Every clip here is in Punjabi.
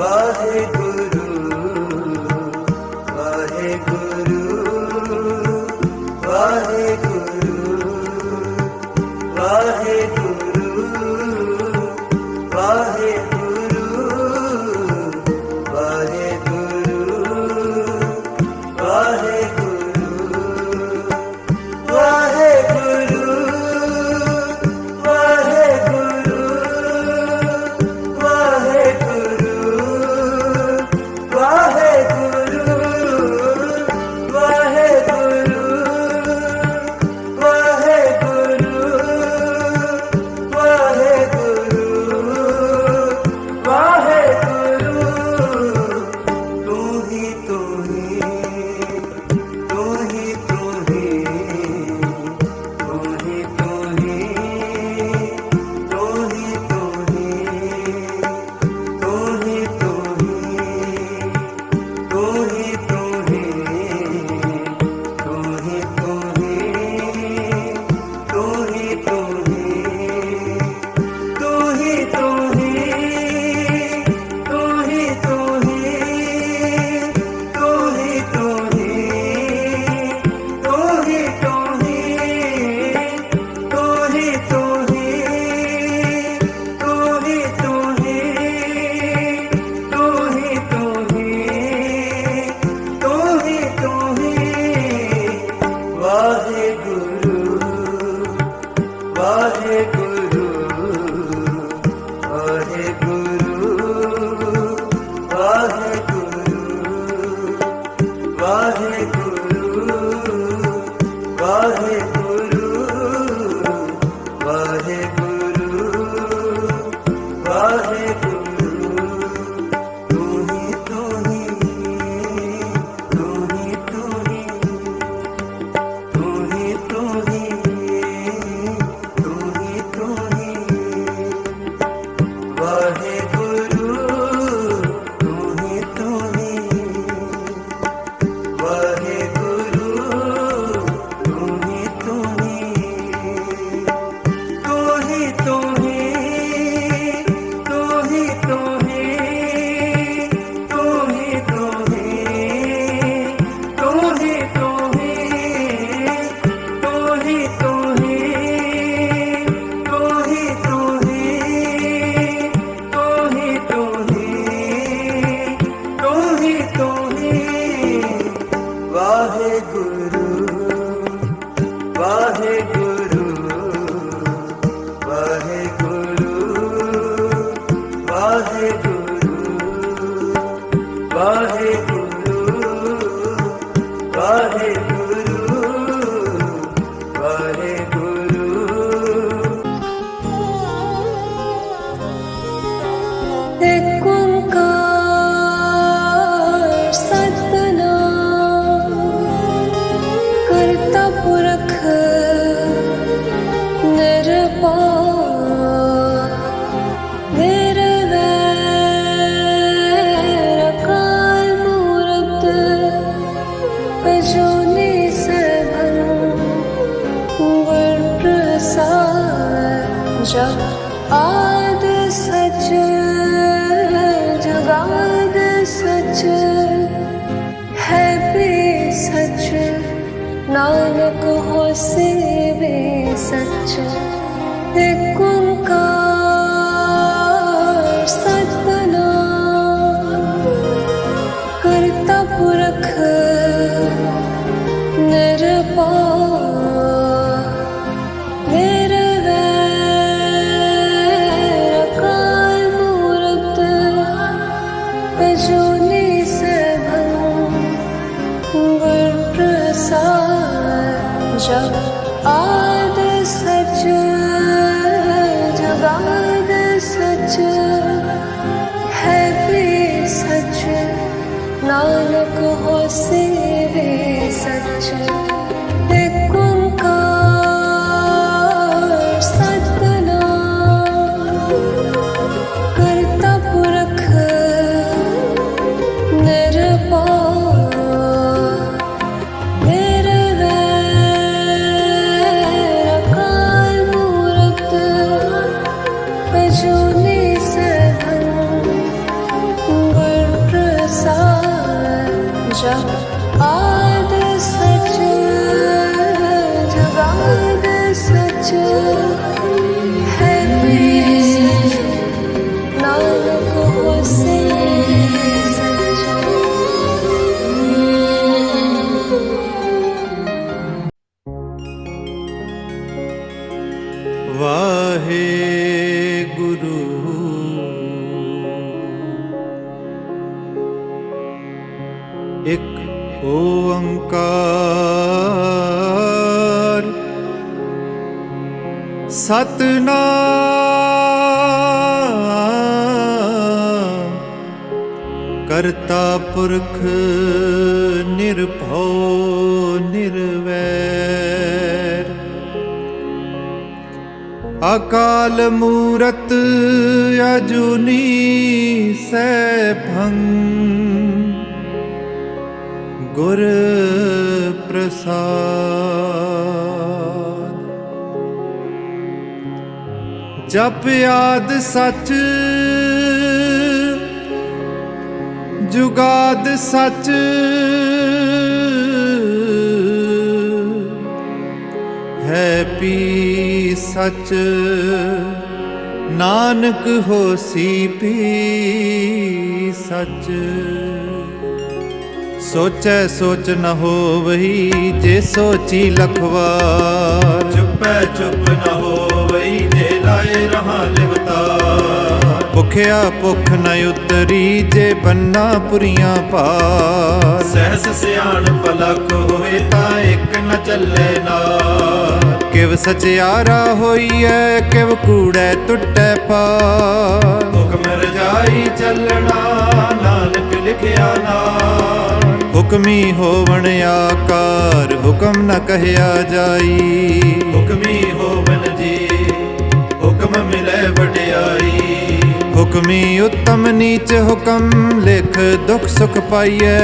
वाहेगुरु वाहेगुरु वाहेगुरु वाहेगुरु वाहेगुरु वाहेगुरु वाहेगुरु आद सच जुगाद सच है भी सच नानक होसे भी सच एक ओंकार सतनाम करता पुरख निरपार जब आद सच जुगाद सच है भी सच नानक होसे भी सच एक ओंकार सतनाम करता पुरख निरपार आद सच जुगाद सच है भी सच नानक होसे सच। ਵਾਹਿਗੁਰੂ ਇੱਕ ਓੰਕਾਰ ਸਤਿਨਾਮ ਕਰਤਾ ਪੁਰਖ ਨਿਰਭਉ ਨਿਰਵੈਰ ਅਕਾਲ ਮੂਰਤ ਅਜੂਨੀ ਸੈਭੰ ਗੁਰ ਪ੍ਰਸਾਦ ਜਪ ਆਦ ਸਚ ਜੁਗਾਦ ਸਚ ਹੈ ਪੀ ਸਚ ਨਾਨਕ ਹੋਸੀ ਪੀ ਸਚ। ਸੋਚੈ ਸੋਚ ਨ ਹੋਵਈ ਜੇ ਸੋਚੀ ਲਖਵਾਰ ਚੁੱਪੈ ਚੁੱਪ ਨ ਹੋਵਈ ਜੇ ਲਾਏ ਰਹਾ ਲਿਵਤਾਰ ਭੁਖਿਆ ਭੁਖ ਨ ਉਤਰੀ ਜੇ ਬੰਨਾ ਪੁਰੀਆਂ ਪਾਰ ਸਹਿਸ ਸਿਆਣ ਪਲਕ ਹੋਏ ਤਾਂ ਇੱਕ ਨ ਚੱਲੇ ਨਾਲ ਕਿਵ ਸਚਿਆਰਾ ਹੋਈਐ ਕਿਵ ਕੂੜੈ ਟੁੱਟੈ ਪਾਰ ਹੁਕਮ ਰਜਾਈ ਚੱਲਣਾ ਨਾਨਕ ਲਿਖਿਆ ਨਾਲ ਹੁਕਮੀ ਹੋਵਣ ਆਕਾਰ ਹੁਕਮ ਨ ਕਹਿਆ ਜਾਈ ਹੁਕਮੀ ਹੋਵਨ ਜੀ ਹੁਕਮ ਮਿਲੈ ਵਡਿਆਈ ਹੁਕਮੀ ਉੱਤਮ ਨੀਚ ਹੁਕਮ ਲਿਖ ਦੁਖ ਸੁਖ ਪਾਈਐ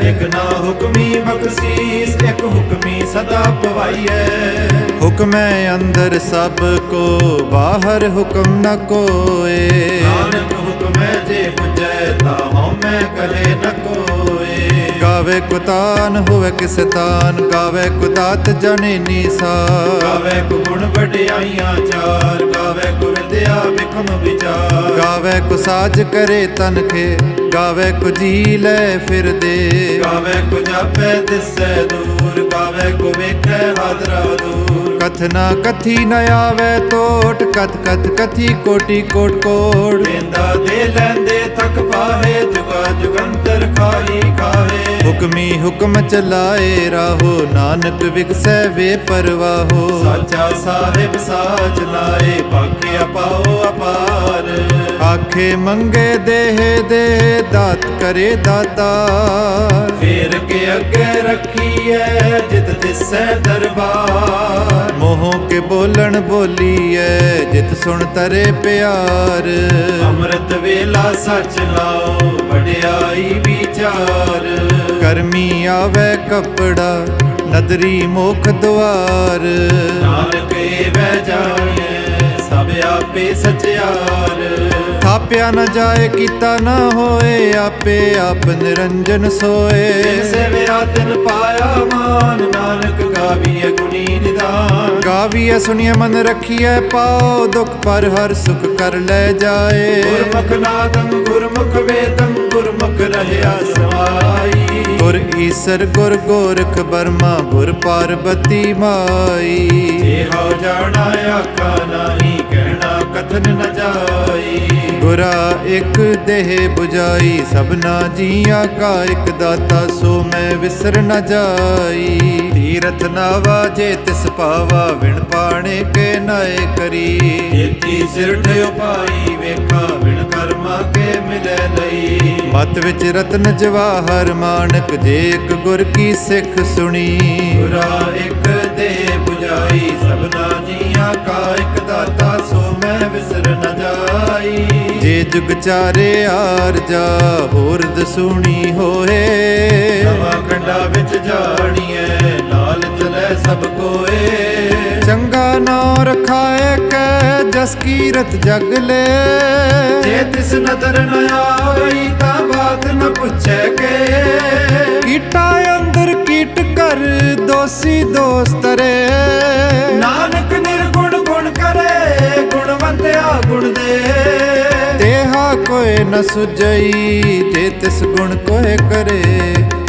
ਇਕ ਨਾ ਹੁਕਮੀ ਬਖਸ਼ੀਸ ਇਕ ਹੁਕਮੀ ਸਦਾ ਪਵਾਈਐ ਹੁਕਮੈ ਅੰਦਰ ਸਭ ਕੋ ਬਾਹਰ ਹੁਕਮ ਨ ਕੋਏ ਨਾਨਕ ਹੁਕਮੈ ਜੇ ਬੁਝੈ ਤਾ ਹਉਮੈ ਕਹੇ ਨ ਕੋਏ ਗਾਵੇ ਕੁਤਾਨ ਹੋਵੇ ਕਿਸ ਤਾਨ ਗਾਵੇ ਕੁਦਾਤ ਜਾਣੇ ਨੀਸਾਨ ਗਾਵੇ ਕੁ ਗੁਣ ਵਡਿਆਈਆਂ ਚਾਰ ਗਾਵੇ ਕੁ ਵਿਦਿਆ ਬਿਖਮ ਵਿਚਾਰ ਗਾਵੇ ਕੁ ਸਾਜ ਕਰੇ ਤਨਖੇ ਗਾਵੇ ਕੁ ਜੀ ਲੈ ਫਿਰਦੇ ਗਾਵੇ ਕੁ ਜਾਪੈ ਦਿਸੈ ਦੂਰ ਗਾਵੇ ਕੁ ਵੇਖੈ ਹਾਜ਼ਰਾ ਦੂਰ ਕਥਨਾ ਕਥੀ ਨ ਆਵੇ ਟੋਟ ਕਥ ਕਥ ਕਥੀ ਕੋਟੀ ਕੋਟ ਕੋਟ ਲੈਂਦਾ ਦੇ ਲੈਂਦੇ ਥਕ ਪਾਹੇ ਜੁਗਾ ਜੁਗੰਤਰ ਖਾਹੀ ਖਾਹੇ ਹੁਕਮੀ ਹੁਕਮ ਚਲਾਏ ਰਾਹੋ ਨਾਨਕ ਵਿਗਸੈ ਵੇ ਪਰਵਾਹੋ ਸਾਚਾ ਸਾਹਿਬ ਸਾਚ ਲਾਏ ਭਾਖਿਆ ਪਾਓ ਅਪਾਰ ਆਖੇ ਮੰਗੇ ਦੇਹ ਦੇ ਦਾਤ ਕਰੇ ਦਾਤਾਰ ਫੇਰ ਕੇ ਅੱਗੇ ਰੱਖੀਐ ਜਿਤ ਦਿਸੈ ਦਰਬਾਰ ਮੋਹ ਕੇ ਬੋਲਣ ਬੋਲੀਐ ਜਿਤ ਸੁਣ ਤਰੇ ਪਿਆਰ ਅੰਮ੍ਰਿਤ ਵੇਲਾ ਸੱਚ ਲਾਓ ਵਡਿਆਈ ਵਿਚਾਰ ਕਰਮੀ ਆਵੇ ਕਪੜਾ ਨਦਰੀ ਮੋਖ ਦੁਆਰ ਨਾਨਕ ਏਵੈ ਜਾਣੈ ਸਭ ਆਪੇ ਸਚਿਆਰ ਥਾਪਿਆ ਨ ਜਾਏ ਕੀਤਾ ਨ ਹੋਏ ਆਪੇ ਆਪ ਨਿਰੰਜਨ ਸੋਏ ਸੇਵਿਆ ਤਿਨ ਪਾਇਆ ਮਾਨ ਨਾਨਕ ਗਾਵੀਐ ਗੁਣੀ ਨਿਦਾਨ ਗਾਵੀਐ ਸੁਣੀਐ ਮਨ ਰਖੀਐ ਪਾਓ ਦੁਖ ਪਰ ਹਰ ਸੁਖ ਕਰ ਲੈ ਜਾਏ ਗੁਰਮੁਖ ਨਾਦੰ ਗੁਰਮੁਖ ਵੇਦੰ ਗੁਰਮੁਖ ਰਹਿਆ ਸਮਾਈ ਗੁਰ ਈਸਰ ਗੁਰ ਗੋਰਖ ਬਰਮਾ ਗੁਰ ਪਾਰਬਤੀ ਮਾਈ ਇਹੋ ਜਾਣਾ ਆਖਾ ਨਾਹੀ ਕਹਿਣਾ ਕਥਨ ਨ ਜਾਈ ਗੁਰਾ ਇੱਕ ਦੇਹ 부ਜਾਈ ਸਭਨਾ ਜੀਆਂ ਕਾ ਇੱਕ ਦਾਤਾ ਸੋ ਮੈਂ ਵਿਸਰ ਨ ਜਾਈ ਤੀਰਥ ਨਾਵਾ ਜੇ ਤਿਸ ਪਾਵਾ ਵਿਣ ਪਾਣੇ ਕੇ ਨਾਏ ਕਰੀ ਜੇਤੀ ਸਿਰ ਠਿਓ ਪਾਈ ਵੇਖਾ ਵਿਣ ਕਰਮਾ ਕੇ ਮਿਲੇ ਲਈ ਮਤ ਵਿੱਚ ਰਤਨ ਜਵਾਹਰ ਮਾਨਕ ਜੇ ਇੱਕ ਗੁਰ ਕੀ ਸਿੱਖ ਸੁਣੀ ਗੁਰਾ ਇੱਕ ਦੇਹ 부ਜਾਈ ਸਭਨਾ ਜੀਆਂ ਕਾ ਇੱਕ ਦਾਤਾ ਸੋ ਮੈਂ ਵਿਸਰ ਨ ਜਾਈ ਜੇ ਜੁਗ ਚਾਰੇ ਆਰ ਜਾ ਹੋਰ ਦਸੂਣੀ ਹੋਏ ਨਵਾਂ ਕੰਡਾ ਵਿੱਚ ਜਾਣੀਐ ਨਾਲ ਚਲੇ ਸਭ ਕੋਏ ਚੰਗਾ ਨਾਮ ਰਖਾਏ ਕੈ ਜਸ ਕੀਰਤ ਜਗ ਲੈ ਜੇ ਤਿਸ ਨਦਰ ਨ ਆਵਈ ਤਾਂ ਬਾਤ ਨ ਪੁੱਛੈ ਕੇ ਕੀਟਾ ਕੋਏ ਨ ਸੁਝਈ ਜੇ ਤਿਸ ਗੁਣ ਕੋਏ ਕਰੇ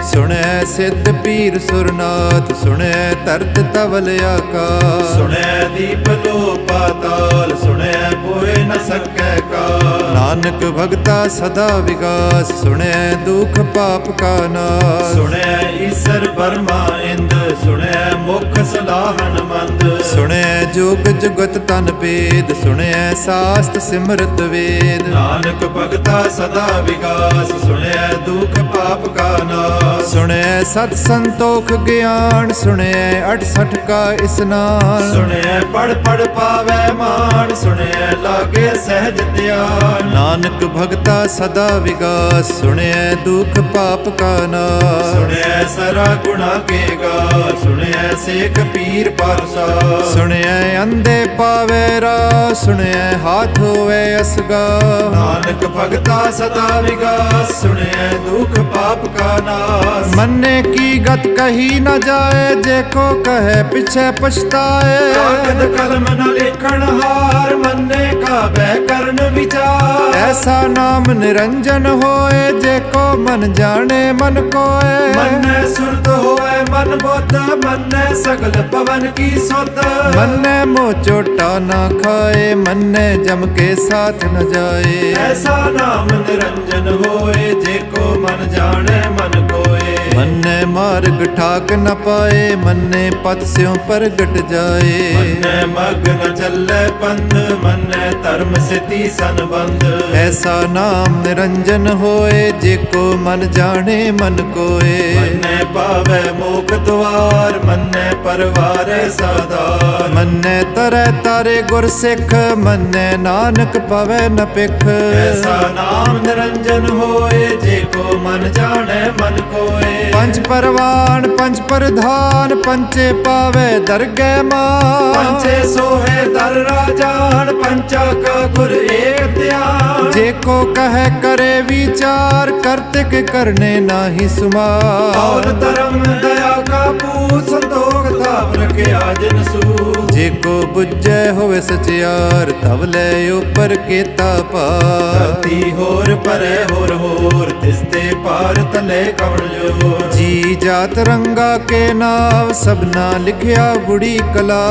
ਸੁਣੈ ਸਿੱਧ ਪੀਰ ਸੁਰਨਾਥ ਸੁਣੈ ਤਰਤ ਤਵਲ ਆਕਾਸ਼ ਸੁਣੈ ਦੀਪ ਲੋ ਪਾਤਾਲ ਸੁਣੈ ਪੋਏ ਨ ਸਕੈ ਕਾਲ ਨਾਨਕ ਭਗਤਾ ਸਦਾ ਵਿਗਾਸ ਸੁਣੈ ਦੁਖ ਪਾਪ ਕਾ ਨਾਸ ਸੁਣੈ ਈਸਰ ਬਰਮਾ ਇੰਦ ਸੁਣੈ ਮੁਖ ਸਲਾਹਨ ਮੰਦ ਸੁਣੈ ਜੋਗ ਜੁਗਤ ਤਨ ਭੇਦ ਸੁਣੈ ਸਾਸਤ ਸਿਮਰਤ ਵੇਦ ਨਾਨਕ ਭਗਤਾ ਸਦਾ ਵਿਗਾਸ ਸੁਣੈ ਦੁਖ ਪਾਪ ਕਾ ਨਾਸ ਸੁਣੈ ਸਤ ਸੰਤੋਖ ਗਿਆਨ ਸੁਣੈ 68 ਕਾ ਇਸਨਾਨ ਸੁਣੈ ਪੜ ਪੜ ਪਾਵੈ ਮਾਨ ਸੁਣੈ ਲਾਗੇ ਸਹਿਜ ਧਿਆਨ ਨਾਨਕ ਭਗਤਾ ਸਦਾ ਵਿਗਾਸ ਸੁਣੈ ਦੁਖ ਪਾਪ ਕਾ ਨਾਸ ਸੁਣਿਐ ਸਰਾ ਗੁਣਾ ਕੇ ਗਾ ਸੁਣਿਐ ਸੇਖ ਪੀਰ ਪਰਸਾ ਸੁਣਿਐ ਅੰਧੇ ਪਾਵੈ ਰਾ ਸੁਣਿਐ ਹਾਥ ਹੋਵੇ ਅਸਗਾ ਨਾਨਕ ਭਗਤਾ ਸਦਾ ਵਿਗਾਸ ਸੁਣਿਐ ਦੁਖ ਪਾਪ ਕਾ ਨਾਸ ਮੰਨੇ ਕੀ ਗਤ ਕਹੀ ਨ ਜਾਏ ਜੇ ਕੋ ਕਹੇ ਪਿਛੇ ਪਛਤਾਏ ਕਾਗਦ ਕਲਮ ਨ ਲਿਖਣ ਹਾਰ ਮੰਨੇ ਕਾਬੈ ਕਰਨ ਵਿਚਾਰ ਐਸਾ ਨਾਮ ਨਿਰੰਜਨ ਹੋਏ ਜੇ ਕੋ ਮਨ ਜਾਣੇ ਮਨ ਕੋਏ ਮੰਨੈ ਸੁਰਤ ਹੋਏ ਮਨ ਬੁੱਧ ਮੰਨੈ ਸਗਲ ਪਵਨ ਕੀ ਸੁਧ ਮੰਨੇ ਮੋ ਚੋਟਾ ਨਾ ਖਾਏ ਮੰਨੇ ਜਮ ਕੇ ਸਾਥ ਨ ਜਾਏ ਐਸਾ ਨਾਮ ਨਿਰੰਜਨ ਹੋਏ ਜੇ ਕੋ ਮਨ ਜਾਣੈ ਮਨ ਕੋਏ ਮੰਨੇ ਮਾਰਗ ਠਾਕ ਨ ਪਾਏ ਮੰਨੇ ਪਤ ਸਿਉ ਪ੍ਰਗਟ ਜਾਏ ਮੰਨੈ ਮਗ ਨ ਚੱਲੈ ਪੰਥ ਮੰਨੈ ਧਰਮ ਸਿਤੀ ਸੰਬੰਧ ਐਸਾ ਨਾਮ ਨਿਰੰਜਨ ਹੋਏ ਜੇ ਕੋ ਮਨ ਜਾਣੇ ਮਨ ਕੋਏ ਮੰਨੈ ਪਾਵੈ ਮੋਖ ਦੁਆਰ ਮੰਨੈ ਪਰਵਾਰੈ ਸਾਧਾਰ ਮੰਨੇ ਤਰੈ ਤਾਰੇ ਗੁਰ ਸਿੱਖ ਮੰਨੇ ਨਾਨਕ ਪਵੈ ਨ ਪਿਖ ਐਸਾ ਨਾਮ ਨਿਰੰਜਨ ਹੋਏ ਜੇ ਕੋ ਮਨ ਜਾਣੈ ਮਨ ਕੋਏ ਪੰਜ ਪਰਵਾਨ ਪੰਜ ਪ੍ਰਧਾਨ ਪੰਚੇ ਪਾਵੇ ਦਰਗਹਿ ਮਾਨ ਪੰਚੇ ਸੋਹੇ ਦਰ ਰਾਜਾਨ ਪੰਚਾ ਕਾ ਗੁਰ ਏਕ ਧਿਆਨ ਜੇ ਕੋ ਕਹੈ ਕਰੇ ਵਿਚਾਰ ਕਰਤਿਕ ਕਰਨੇ ਨਾਹੀ ਸੁਮਾਰ ਔਰ ਧਰਮ ਦਇਆ ਕਾ ਪੂ ਸੰਤੋਖ ਥਾਪ ਰਖਿਆ ਜਿਨ ਸੂ ਜੇ ਕੋ ਬੁੱਝੈ ਹੋਵੇ ਸਚਿਆਰ ਤਵ ਲੈ ਉਪਰ ਕੇਤਾ ਪਾਰ ਧਰਤੀ ਹੋਰ ਪਰੈ ਹੋਰ ਤਿਸਤੇ ਪਾਰ ਤਲੇ ਕਵਣ ਜੋਰ ਜੀ ਜਾਤ ਰੰਗਾ ਕੇ ਨਾਮ ਸਭਨਾ ਲਿਖਿਆ ਬੁੜੀ ਕਲਾ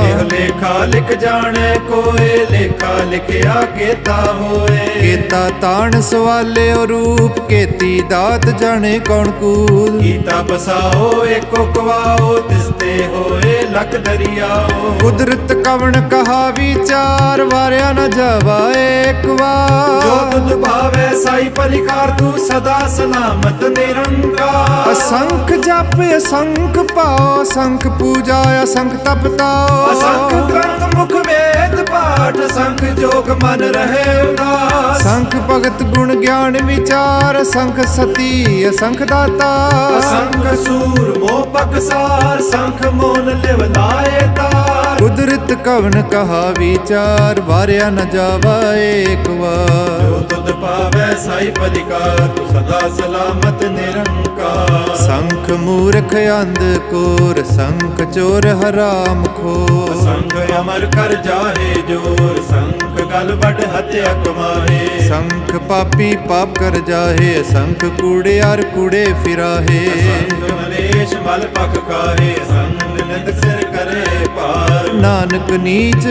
ਇਹ ਲੇਖਾ ਲਿਖ ਜਾਣੇ ਕੋਏ ਲੇਖਾ ਲਿਖਿਆ ਕੇਤਾ ਹੋਏ ਕੇਤਾ ਤਾਣ ਸਵਾਲਿਓ ਰੂਪ ਕੇਤੀ ਦਾਤ ਜਾਣੇ ਕੌਣ ਕੂਲ ਗੀਤਾ ਬਸਾਓ ਏਕੋ ਕਵਾਓ ਤਿਸਤੇ ਹੋਏ ਲਖ ਦਰਿਆਓ ਕੁਦਰਤ ਕਵਣ ਕਹਾ ਵਿਚਾਰ ਵਾਰਿਆ ਨ ਜਾਵਾ ਏਕ ਜੋ ਵਾਰ ਤੁਧ ਭਾਵੇ ਸਾਈ ਪਲਿਕਾਰ ਤੂੰ ਸਦਾ ਸਲਾਮਤ ਨਿਰੰਕਾਰ ਅਸੰਖ ਜਪ ਅਸੰਖ ਪਾਓ ਅਸੰਖ ਪੂਜਾ ਅਸੰਖ ਤਪ ਤਾਓ ਅਸੰਖ ਗ੍ਰੰਥ ਮੁਖ ਵੇਦ ਪਾਠ ਸੰਖ ਜੋਗ ਮਨ ਰਹੇ ਉਦਾਸ ਸੰਖ ਭਗਤ ਗੁਣ ਗਿਆਨ ਵਿਚਾਰ ਸੰਖ ਸਤੀ ਅਸੰਖ ਦਾਤਾ ਅਸੰਖ ਸੂਰ ਮੋਹ ਪਕਸਾਰ ਸੰਖ ਮੋਨ ਲਿਵ ਲਾਏ ਤਾਰ ਕੁਦਰਤ ਕਵਨ ਕਹਾ ਵਿਚਾਰ ਵਾਰਿਆ ਨ ਜਾਵਾ ਏਕ ਵਾਰ ਜੋ ਤੁਧ ਪਾਵੇ ਸਾਈ ਪਲਿਕਾਰ ਤੂੰ ਸਦਾ ਸਲਾਮਤ ਨਿਰੰਕਾਰ ਸੰਖ ਮੂਰਖ ਅੰਧ ਕੋਰ ਸੰਖ ਚੋਰ ਹਰਾਮ ਖੋਰ ਸੰਖ ਅਮਰ ਕਰ ਜਾਹੇ ਜੋਰ ਸੰਖ ਗਲ ਵੱਡ ਹਤਿਆ ਕਮਾਹੇ ਸੰਖ ਪਾਪੀ ਪਾਪ ਕਰ ਜਾਹੇ ਸੰਖ ਕੂੜਿਆਰ ਕੂੜੇ ਫਿਰਾਹੇ ਸੰਖ ਮਲੇਸ਼ ਮਲ ਪਖ ਕਾਹੇ ਸੰਖ ਨਿੰਦ ਸਿਰ ਕਰੇ ਪਾਰ ਨਾਨਕ ਨੀਚ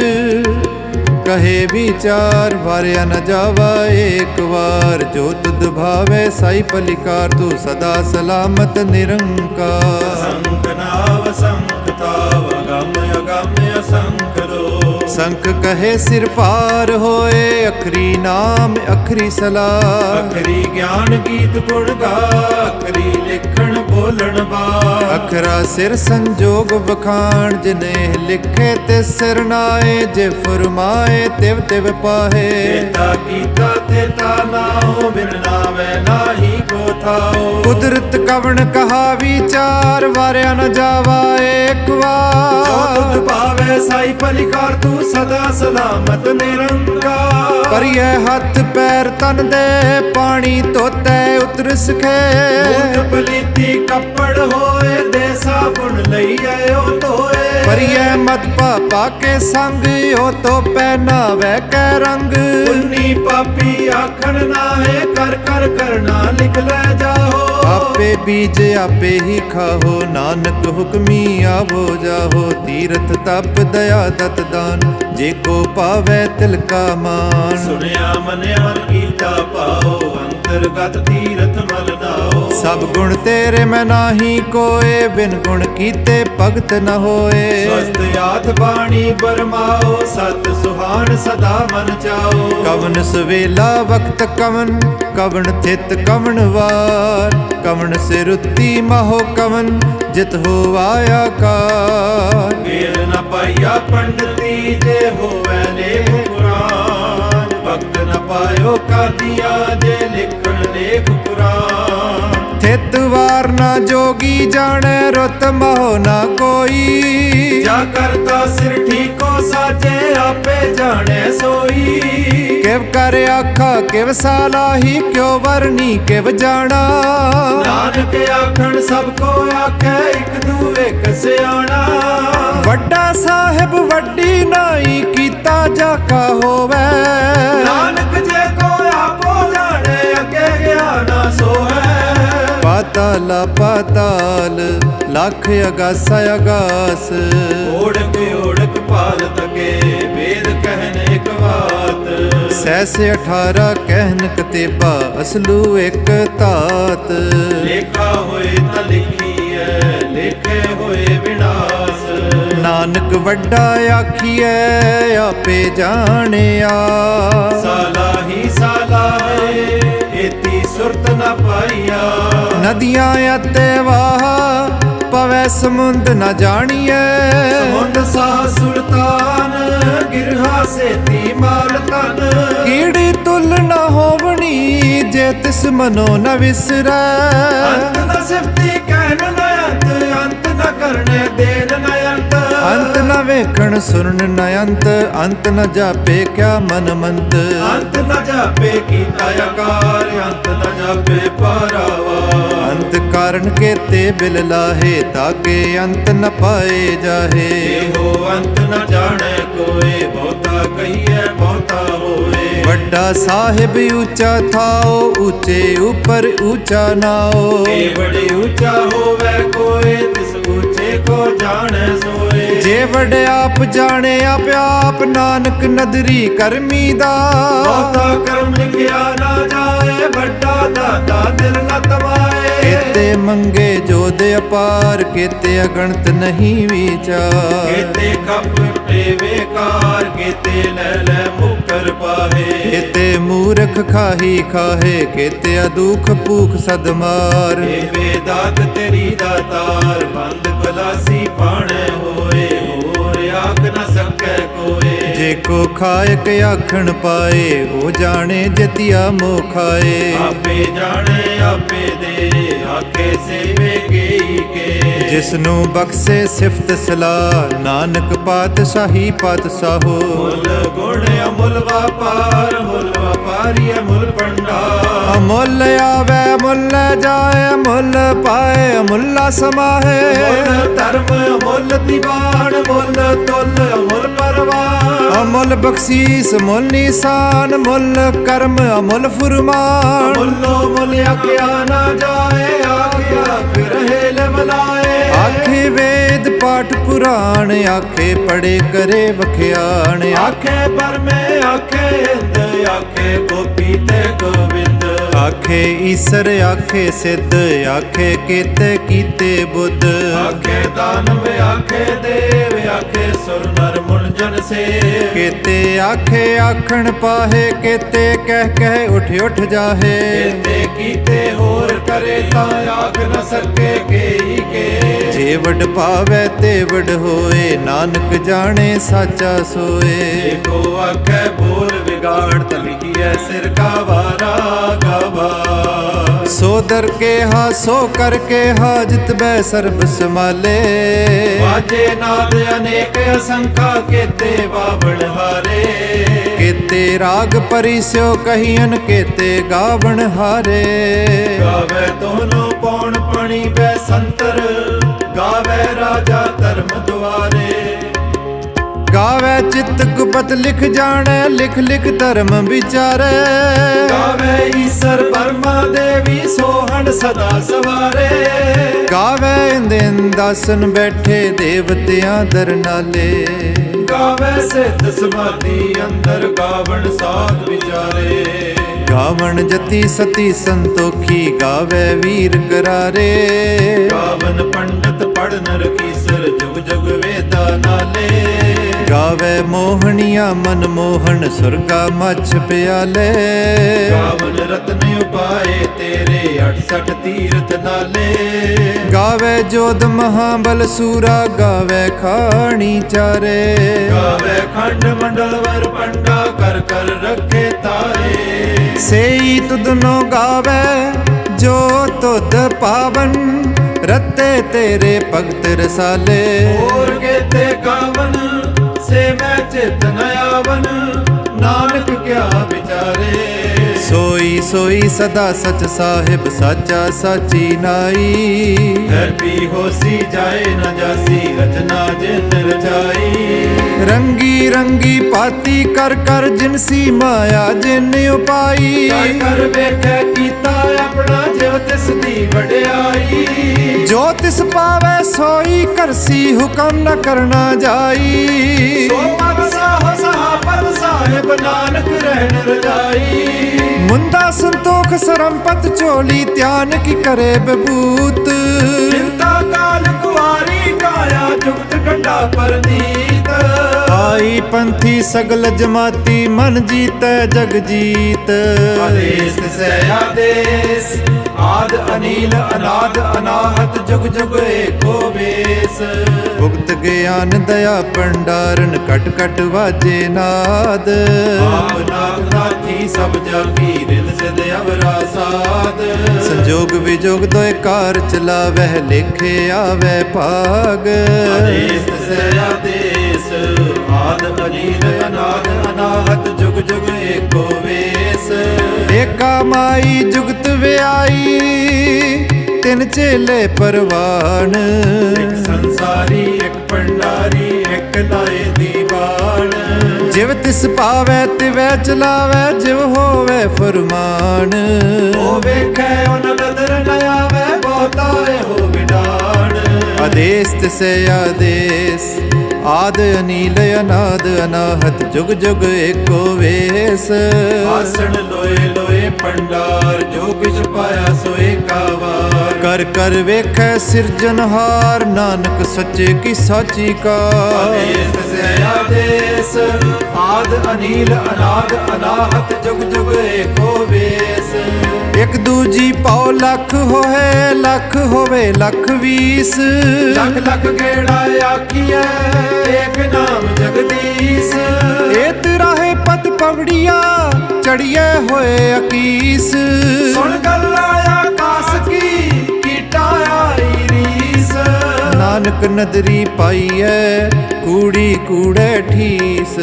ਕਹੇ ਵਿਚਾਰ ਵਾਰਿਆ ਨ ਜਾਵਾ ਏਕ ਵਾਰ ਜੋ ਤੁਧ ਭਾਵੇ ਸਾਈ ਪਲਿਕਾਰ ਤੂੰ ਸਦਾ ਸਲਾਮਤ ਨਿਰੰਕਾਰ ਸੰਖ ਨਾਵ ਸੰਖ ਤਾਵ ਅਗੰਮ ਅਗੰਮ ਅਸੰਖ ਰੋ ਸੰਖ ਕਹੇ ਸਿਰ ਪਾਰ ਹੋਏ ਅਖਰੀ ਨਾਮ ਅਖਰੀ ਸਲਾਹ ਅਖਰੀ ਗਿਆਨ ਗੀਤ ਗੁਣ ਗਾ ਅਖਰੀ ਲਿਖਣ ਬੋਲਣ ਬਾਰ ਅਖਰਾ ਸਿਰ ਸੰਜੋਗ ਵਖਾਣ ਜਿਨੇ ਲਿਖੇ ਤੇ ਸਿਰ ਨਾਏ ਜੇ ਫਰਮਾਏ ਤਿਵ ਤਿਵ ਪਾਹੇ ਤੇਤਾ ਕੀਤਾ ਤੇਤਾ ਨਾਉ ਬਿਨ ਨਾਵੇ ਨਾਹੀ ਕੋ ਥਾਉ ਕੁਦਰਤ ਕਵਣ ਕਹਾ ਵਿਚਾਰ ਵਾਰਿਆ ਨ ਜਾਵਾ ਏਕ ਜੋ ਵਾਰ ਤੁਧ ਭਾਵੇ ਸਾਈ ਪਲਿਕਾਰ ਤੂੰ ਸਦਾ ਸਲਾਮਤ ਨਿਰੰਕਾਰ ਕਰੀਏ ਹੱਥ ਪੈਰ ਤਨ ਦੇ ਪਾਣੀ ਧੋਤੇ ਉਤ ਮੂਤਰ ਸਖੇ ਮੂਤ ਪਲੀਤੀ ਕੱਪੜ ਹੋਏ ਦੇ ਸਾਬੁਣ ਲਈਏ ਉਹ ਧੋਏ ਪਰਿਐ ਮਤ ਪਾਪਾ ਕੇ ਸੰਗ ਉਹ ਤੋ ਪਹਿਨਾਵੇ ਕੈ ਰੰਗ ਪੁੰਨੀ ਪਾਪੀ ਆਖਣ ਨਾਹੇ ਕਰ ਕਰ ਕਰਨਾ ਲਿਖ ਲੈ ਜਾਓ ਆਪੇ ਬੀਜ ਆਪੇ ਹੀ ਖਾਹੋ ਨਾਨਕ ਹੁਕਮੀ ਆਵੋ ਜਾਹੋ ਤੀਰਥ ਤਪ ਦਇਆ ਦਤ ਦਾਨ ਜੇ ਕੋ ਪਾਵੈ ਤਿਲ ਕਾ ਮਾਨ ਸੁਣਿਆ ਮੰਨਿਆ ਕੀਤਾ ਪਾਓ ਅੰਤਰਗਤ ਤੀਰਥ ਮਲ ਨਾਓ ਸਭ ਗੁਣ ਤੇਰੇ ਮੈਂ ਨਾਹੀ ਕੋਏ ਬਿਨ ਗੁਣ ਕੀਤੇ ਭਗਤ ਨ ਹੋਏ ਸਵਸਤ ਆਥ ਬਾਣੀ ਬਰਮਾਓ ਸਤ ਸੁਹਾਣ ਸਦਾ ਮਨ ਚਾਓ ਕਵਨ ਸਵੇਲਾ ਵਕਤ ਕਵਨ ਕਵਨ ਥਿਤ ਕਵਨ ਵਾਰ ਕਵਨ ਸਿਰੁੱਤੀ ਮਹੋ ਕਵਨ ਜਿਤ ਹੋਵਾ ਆਕਾਰ ਵੇਲ ਨ ਪਾਈਆ ਪੰਡਤੀ ਜੇ ਹੋਵੇ ਲੇਖ ਪੁਰਾਨ ਭਗਤ ਨ ਪਾਇਓ ਕਾਦੀਆ ਜੇ ਲਿਖਣ ਲੇਖ ਪੁਰਾਨ ਥਿਤ ਵਾਰ ਨਾ ਜੋਗੀ ਜਾਣੈ ਰੁੱਤ ਮਹੋ ਨਾ ਕੋਈ ਜਾ ਕਰਤਾ ਸਿਰ ਠੀਕੋ ਸਾਜੇ ਆਪੇ ਜਾਣੈ ਸੋਈ ਕਿਵ ਕਰ ਆਖਾ ਕਿਵ ਸਾਲਾਹੀ ਕਿਉ ਵਰਨੀ ਕਿਵ ਜਾਣਾ ਨਾਨਕ ਆਖਣ ਸਭ ਕੋ ਆਖੈ ਇਕ ਦੂਏ ਕਸਿਆਣਾ ਵੱਡਾ ਸਾਹਿਬ ਵੱਡੀ ਨਾਈ ਕੀਤਾ ਜਾ ਕਾ ਹੋਵੇ ਨਾਨਕ ਜੇ ਕੋ ਆਪੋ ਜਾਣੇ ਅੱਗੇ ਗਿਆ ਨਾ ਸੋਹੈ ਪਾਤਾਲ ਪਾਤਾਲ ਲੱਖ ਅਗਾਸ ਅਗਾਸ ਓੜਕ ਓੜਕ ਪਾਲ ਤਕੇ ਵੇਦ ਕਹਿਨ ਇਕ ਬਾਤ ਸੈਸ 18 ਕਹਿਨ ਕਤੇਬਾ ਅਸਲੂ ਇੱਕ ਧਾਤ ਲੇਖਾ ਹੋਏ ਤਾਂ ਲਿਖੀਐ ਲੇਖੇ ਹੋਏ ਵਿਨਾਸ਼ ਨਾਨਕ ਵੱਡਾ ਆਖੀਐ ਆਪੇ ਜਾਣਿਆ ਸਾਲਾ ਹੀ ਸਾਲਾ ਹੈ ਏਤੀ ਸੁਰਤ ਨ ਪਾਈਆ ਨਦੀਆਂ ਅਤੇ ਵਾਹ ਪਵੈ ਸਮੁੰਦ ਨ ਜਾਣੀਐ ਸਮੁੰਦ ਸਾਹ ਸੁਲਤਾਨ ਗਿਰਹਾ ਸੇਤੀ ਮਾਲ ਤਨ ਕੀੜੀ ਤੁਲ ਨ ਹੋਵਣੀ ਜੇ ਤਿਸ ਮਨੋ ਨ ਵਿਸਰੈ ਅੰਤ ਨ ਸਿਫਤੀ ਕਹਿਨ ਨ ਅੰਤ ਨ ਕਰਨੇ ਦੇਨ ਨ ਅੰਤ ਨ ਵੇਖਣ ਸੁਣਨ ਨ ਅੰਤ ਨ ਜਾਪੇ ਕਿਆ ਮਨ ਮੰਤ ਅੰਤ ਨ ਜਾਪੇ ਕੀਤਾ ਆਕਾਰ ਅੰਤ ਨ ਜਾਪੇ ਪਾਰਾਵਾ ਅੰਤ ਕਾਰਨ ਕੇਤੇ ਬਿਲ ਲਾਹੇ ਤਾਕੇ ਅੰਤ ਨ ਪਾਏ ਜਾਹੇ ਇਹੋ ਅੰਤ ਨ ਜਾਣੈ ਕੋਏ ਬਹੁਤਾ ਕਹੀਐ ਬਹੁਤਾ ਹੋਏ ਵੱਡਾ ਸਾਹਿਬ ਉੱਚਾ ਥਾਓ ਉੱਚੇ ਉਪਰ ਉੱਚਾ ਨਾਓ ਇਹ ਬੜੇ ਉੱਚਾ ਹੋਵੇ ਕੋਏ ਤਿਸ ਉੱਚੇ ਕੋ ਜਾਣੈ ਸੋਏ ਜੇ ਵਡ ਆਪ ਜਾਣੇ ਆਪ ਨਾਨਕ ਨਦਰੀ ਕਰਮੀ ਦਾ ਬਹੁਤਾ ਕਰਮ ਲਿਖਿਆ ਨਾ ਜਾਏ ਵੱਡਾ ਦਾਤਾ ਦਿਲ ਨ ਤਮਾਏ ਕੇਤੇ ਮੰਗੇ ਜੋਦ ਅਪਾਰ ਕੇਤੇ ਅਗਣਤ ਨਹੀਂ ਵਿਚਾਰ ਕੇਤੇ ਕਪਟੇ ਵੇਕਾਰ ਕੇਤੇ ਲੈ ਲੈ ਮੁਕਰ ਪਾਹੇ ਕੇਤੇ ਮੂਰਖ ਖਾਹੀ ਖਾਹੇ ਕੇਤੇ ਦੁਖ ਭੂਖ ਸਦ ਮਾਰ ਇਹ ਵੇਦਾਤ ਤੇਰੀ ਦਾਤਾਰ ਬੰਦ ਖਲਾਸੀ ਪਾਣੈ ਹੋਏ ਹੋਰ ਆਖ ਨ ਸਕੈ ਕੋਏ ਜੇ ਕੋ ਖਾਇਕ ਆਖਣ ਪਾਏ ਉਹ ਜਾਣੇ ਜਤਿਆ ਮੋ ਖਾਏ ਆਪੇ ਜਾਣੇ ਆਪੇ ਦੇ ਆਖੇ ਸੇਵੇ ਗਈ ਕੇ ਜਿਸ ਨੂੰ ਬਖਸ਼ੇ ਸਿਫਤ ਸਲਾਹ ਨਾਨਕ ਪਾਤਸ਼ਾਹੀ ਪਾਤਸ਼ਾਹੋ ਮੁੱਲ ਗੁਣ ਅਮੁੱਲ ਵਪਾਰ ਮੁੱਲ ਵਪਾਰੀ ਅਮੁੱਲ ਭੰਡਾਰ ਅਮੁੱਲ ਆਵੇ ਮੁੱਲ ਜਾਏ ਮੁੱਲ ਪਾਏ ਮੁੱਲਾ ਸਮਾਹੇ ਮੁੱਲ ਧਰਮ ਅਮੁੱਲ ਦੀਵਾਨ ਮੁੱਲ ਤੁਲ ਅਮੁੱਲ ਪਰਵਾਨ ਅਮੁੱਲ ਬਖਸ਼ੀਸ ਮੁੱਲ ਨਿਸ਼ਾਨ ਮੁੱਲ ਕਰਮ ਅਮੁੱਲ ਫੁਰਮਾਨ ਮੁੱਲੋ ਮੁੱਲ ਆਖਿਆ ਨਾ ਜਾਏ ਆਖ ਰਹੇ ਲਮਲਾਏ ਆਖੇ ਵੇਦ ਪਾਠ ਪੁਰਾਣ ਆਖੇ ਪੜੇ ਕਰੇ ਵਖਿਆਣ ਆਖੇ ਪਰਮੇ ਆਖੇ ਹਿੰਦ ਆਖੇ ਗੋਪੀ ਤੇ ਗੋਬਿੰਦ ਆਖੇ ਈਸਰ ਆਖੇ ਸਿੱਧ ਆਖੇ ਕੀਤੇ ਕੀਤੇ ਬੁੱਧ ਆਖੇ ਦਾਨਵ ਆਖੇ ਦੇਵ ਆਖੇ ਸੁਰ ਨਰ ਮੁਨ ਜਨ ਸੇ ਕੀਤੇ ਆਖੇ ਆਖਣ ਪਾਹੇ ਕੀਤੇ ਕਹਿ ਕਹਿ ਉਠ ਉਠ ਜਾਹੇ ਕੀਤੇ ਕੀਤੇ ਹੋਰ ਕਰੇ ਤਾਂ ਆਖ ਨ ਸਕੇ ਕੇਈ ਕੇ ਜੇ ਵਡ ਪਾਵੈ ਤੇ ਵਡ ਹੋਏ ਨਾਨਕ ਜਾਣੇ ਸਾਚਾ ਸੋਏ ਜੇ ਕੋ ਆਖੇ ਬੋਲ ਵਿਗਾੜ ਤਲਿਐ ਸਿਰ ਕਾ ਵਾਰਾ ਗਵਾ ਸੋ ਦਰ ਕੇਹਾ ਸੋ ਕਰ ਕੇਹਾ ਜਿਤ ਬੈ ਸਰਬ ਸਮਾਲੇ। ਵਾਜੇ ਨਾਦ ਅਨੇਕ ਅਸੰਖਾ ਕੇਤੇ ਬਾਵਣ ਹਾਰੇ। ਕੇਤੇ ਰਾਗ ਪਰਿਸਿਓ ਕਹੀਨ ਕੇਤੇ ਗਾਵਣ ਹਾਰੇ। ਗਾਵੇ ਤੋਨੋ ਪੌਣ ਪਣੀ ਬੈ ਸੰਤਰ, ਗਾਵੇ ਰਾਜਾ ਧਰਮ ਦੁਆਰੇ। ਗਾਵੇ ਚਿਤ ਗੁਪਤ ਲਿਖ ਜਾਣੈ, ਲਿਖ ਲਿਖ ਧਰਮ ਵਿਚਾਰੇ। ਗਾਵੇ ਈਸਰ ਬਰਮਾ ਦੇਵੀ ਸੋਹਣ ਸਦਾ ਸਵਾਰੇ। ਗਾਵੇ ਇੰਦਾਸਨ ਬੈਠੇ ਦੇਵਤਿਆਂ ਦਰ ਨਾਲੇ। ਗਾਵੇ ਸਿੱਧ ਸਮਾਧੀ ਅੰਦਰ ਗਾਵਣ ਸਾਧ ਵਿਚਾਰੇ। ਗਾਵਣ ਜਤੀ ਸਤੀ ਸੰਤੋਖੀ ਗਾਵੇ ਵੀਰ ਕਰਾਰੇ। ਗਾਵਨ ਪੰਡਤ ਪੜਨ ਰਖੀਸਰ ਜੁਗ ਜੁਗ ਵੇਦਾ ਨਾਲੇ। ਗਾਵੇ ਮੋਹਣੀਆਂ ਮਨ ਮੋਹਨ ਸੁਰਗਾ ਮੱਛ ਪਿਆਲੇ। ਗਾਵਨ ਰਤਨ ਉਪਾਏ ਤੇਰੇ 68 ਤੀਰਥ ਨਾਲੇ। ਗਾਵੇ ਜੋਧ ਮਹਾਬਲ ਸੂਰਾ ਗਾਵੇ ਖਾਣੀ ਚਾਰੇ। ਗਾਵੇ ਖੰਡ ਮੰਡਲ ਵਰ ਪੰਡਾ ਕਰ ਕਰ ਰੱਖੇ ਤਾਰੇ। ਸੇਈ ਤੁਧਨੋ ਗਾਵੇ ਜੋ ਤੁਧ ਪਾਵਨ, ਰਤੇ ਤੇਰੇ ਭਗਤ ਰਸਾਲੇ। ਹੋਰ ਕੇਤੇ ਗਾਵਨ ਸੇ ਮੈਂ ਚਿਤ ਨ ਆਵਨ, ਨਾਨਕ ਕਿਆ ਵਿਚਾਰੇ। ਸੋਈ ਸੋਈ ਸਦਾ ਸਚ ਸਾਹਿਬ ਸਾਚਾ ਸਾਚੀ ਨਾਈ। ਹੈਪੀ ਹੋਸੀ ਜਾਏ ਨ ਜਾਸੀ ਰਚਨਾ ਜਿਨ ਰਚਾਈ। ਰੰਗੀ ਰੰਗੀ ਪਾਤੀ ਕਰ ਕਰ ਜਿਨਸੀ ਮਾਇਆ ਜਿਨ ਉਪਾਈ। ਕਰ ਕਰ ਵੇਖੈ ਕੀਤਾ ਆਪਣਾ ਜਿਵ ਤਿਸ ਦੀ ਵਡਿਆਈ। ਜੋ ਤਿਸ ਪਾਵੇ ਸੋਈ ਕਰਸੀ ਹੁਕਮ ਨ ਕਰਨਾ ਜਾਈ। ਸੋ ਪਦ ਸਾਹ ਸਹਾਪਤ ਸਾਹਿਬ ਨਾਨਕ ਰਹਿਣ ਰਜਾਈ। ਮੁੰਦਾ ਸੰਤੋਖ ਸਰੰਪਤ ਝੋਲੀ ਧਿਆਨ ਕੀ ਕਰੇ ਬਬੂਤ। ਚਿੰਤਾ ਕਾਲ ਕੁਵਾਰੀ ਕਾਇਆ ਜੁਗਤ ਡੰਡਾ ਪਰਨੀਤ। ਆਈ ਪੰਥੀ ਸਗਲ ਜਮਾਤੀ ਮਨ ਜੀਤੈ ਜਗ ਜੀਤ। ਆਦੇਸ ਸੈ ਆਦੇਸ ਆਦ ਅਨੀਲ ਅਨਾਦ ਅਨਾਹਤ ਜੁਗ ਜੁਗ ਏਕੋ ਵੇਸ। ਭੁਗਤ ਗਿਆਨ ਦਇਆ ਭੰਡਾਰਨ ਕਟ ਕਟ ਵਾਜੇ ਨਾਦ। ਆਪ ਨਾਥ ਨਾਥੀ ਸਭ ਜਾਗੀ ਰਿਲ ਸਿਧ ਅਵਰਾ ਸਾਧ। ਸੰਜੋਗ ਵਿਜੋਗ ਦੋਇ ਕਾਰ ਚਲਾਵਹਿ ਲੇਖੇ ਆਵੈ ਭਾਗ। ਆਦੇਸ ਸੈ ਆਦੇਸ ਆਦ ਅਨੀਲ ਅਨਾਦ ਅਨਾਹਤ ਜੁਗ ਜੁਗ ਏਕੋ ਵੇਸ। ਏਕਾ ਮਾਈ ਜੁਗਤ ਵਿਆਈ ਤਿਨ ਚੇਲੇ ਪਰਵਾਨ। ਇੱਕ ਸੰਸਾਰੀ ਇੱਕ ਭੰਡਾਰੀ ਇੱਕ ਲਾਏ ਦੀਵਾਨ। ਜਿਵ ਤਿਸ ਪਾਵੈ ਤਿਵੈ ਚਲਾਵੈ ਜਿਵ ਹੋਵੈ ਫਰਮਾਨ। ਉਹ ਵੇਖੈ ਉਹ ਨਦਰ ਨ ਆਵੈ ਬਹੁਤਾ ਇਹੋ ਵਿਡਾਣ। ਆਦੇਸ ਤਿਸੈ ਆਦੇਸ ਆਦ ਅਨੀਲ ਅਨਾਦ ਅਨਾਹਤ ਜੁਗ ਜੁਗ ਏਕੋ ਵੇਸ। ਆਸਣ ਲੋਏ ਲੋਏ ਭੰਡਾਰ ਜੋ ਕਿਛ ਪਾਇਆ ਸੋ ਏਕਾ ਵਾਰ। ਕਰ ਕਰ ਵੇਖੈ ਸਿਰਜਨਹਾਰ ਨਾਨਕ ਸੱਚੇ ਕੀ ਸਾਚੀ ਕਾਰ। ਆਦੇਸ ਸੈ ਆਦੇਸ ਆਦ ਅਨੀਲ ਅਨਾਦ ਅਨਾਹਤ ਜੁਗ ਜੁਗ ਏਕੋ ਵੇਸ। ਇੱਕ ਦੂਜੀ ਪਾਉ ਲੱਖ ਹੋਏ ਲੱਖ ਹੋਵੇ ਲੱਖ ਵੀਸ। ਲੱਖ ਲੱਖ ਗੇੜਾ ਆਖੀਐ ਏਕ ਨਾਮ ਜਗਦੀਸ਼। ਏਤ ਰਾਹੇ ਪਤ ਪਵੜੀਆ ਚੜੀਏ ਹੋਏ ਅਕੀਸ। ਸੁਣ ਗੱਲ ਆਕਾਸ ਕੀ ਕੀਟਾ ਆਈ ਰੀਸ। ਨਾਨਕ ਨਦਰੀ ਪਾਈਐ ਕੂੜੀ ਕੂੜੇ ਠੀਸ।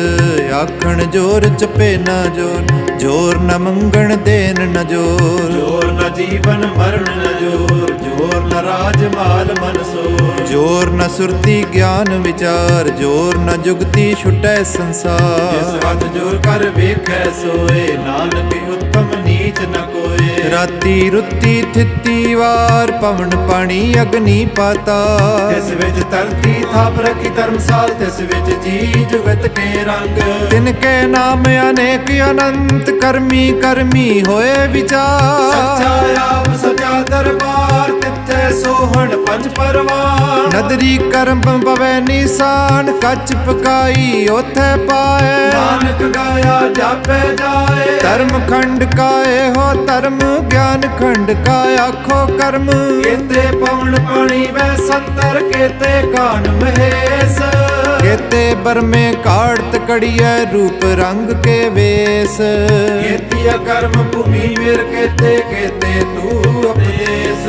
ਆਖਣ ਜੋਰ ਚਪੇ ਨਾ ਜੋਰ ਜੋਰ ਨ ਮੰਗਣ ਦੇਨ ਨ ਜੋਰ। ਜੋਰ ਨ ਜੀਵਨ ਮਰਨ ਨ ਜੋਰ ਜੋਰ ਨ ਰਾਜ ਮਾਲ ਮਨ ਸੋਰ। ਜੋਰ ਨ ਸੁਰਤੀ ਗਿਆਨ ਵਿਚਾਰ ਜੋਰ ਨ ਜੁਗਤੀ ਛੁਟੈ ਸੰਸਾਰ। ਜਿਸ ਹੱਥ ਜੋਰ ਕਰ ਵੇਖੈ ਸੋਏ ਨਾਨਕ ਉੱਤਮ ਨੀਚ ਨ ਕੋਏ। ਰਾਤੀ ਰੁੱਤੀ ਥਿੱਤੀ ਵਾਰ ਪਵਨ ਪਾਣੀ ਅਗਨੀ ਪਾਤਾਲ। ਤਿਸ ਵਿੱਚ ਧਰਤੀ ਥਾਪ ਰੱਖੀ ਧਰਮਸਾਲ ਤਿਸ ਵਿੱਚ ਜੀ ਜੁਗਤ ਕੇ ਰੰਗ। ਤਿਨ ਕੇ ਨਾਮ ਅਨੇਕ ਅਨੰਤ ਕਰਮੀ ਕਰਮੀ ਹੋਏ ਵਿਚਾਰ। ਸੱਚਾ ਆਪ ਸਜਾ ਦਰਬਾਰ ਤਿੱਥੇ ਸੋਹਣ ਪੰਜ ਪਰਵਾਨ। ਨਦਰੀ ਕਰਮ ਪਵੈ ਨਿਸ਼ਾਨ ਕੱਚ ਪਕਾਈ ਉਥੇ ਪਾਏ। ਨਾਨਕ ਗਾਇਆ ਜਾਪੇ ਜਾਏ। ਧਰਮ ਖੰਡ ਕਾਏ ਹੋ ਧਰਮ ਗਿਆਨ ਖੰਡ ਕਾ ਆਖੋ ਕਰਮ। ਕੇਤੇ ਪਵਨ ਪਾਣੀ ਵੈ ਸੰਤਰ ਕੇਤੇ ਕਾਨ ਮਹੇਸ਼। केते बरमे काढ़त कड़िया रूप रंग के वेश केतिया कर्म भूमि मेर केते केते तू उपदेश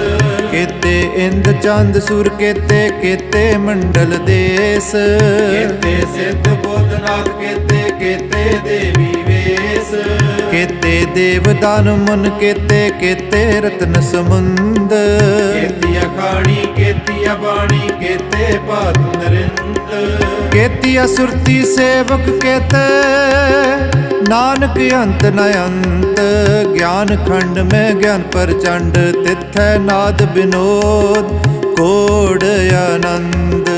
केते इंद चांद सुर केते केते मंडल देश केते सिद्ध बोधनाथ केते केते देवी वेश केते देव दान मन केते केते रत्न समुंद केतिया खाणी केतिया बाणी केते पात नरिंद केतिया सुरती सेवक केते नानक अंत न अंत ज्ञान खंड में ज्ञान प्रचंड तिथै नाद विनोद कोड आनंद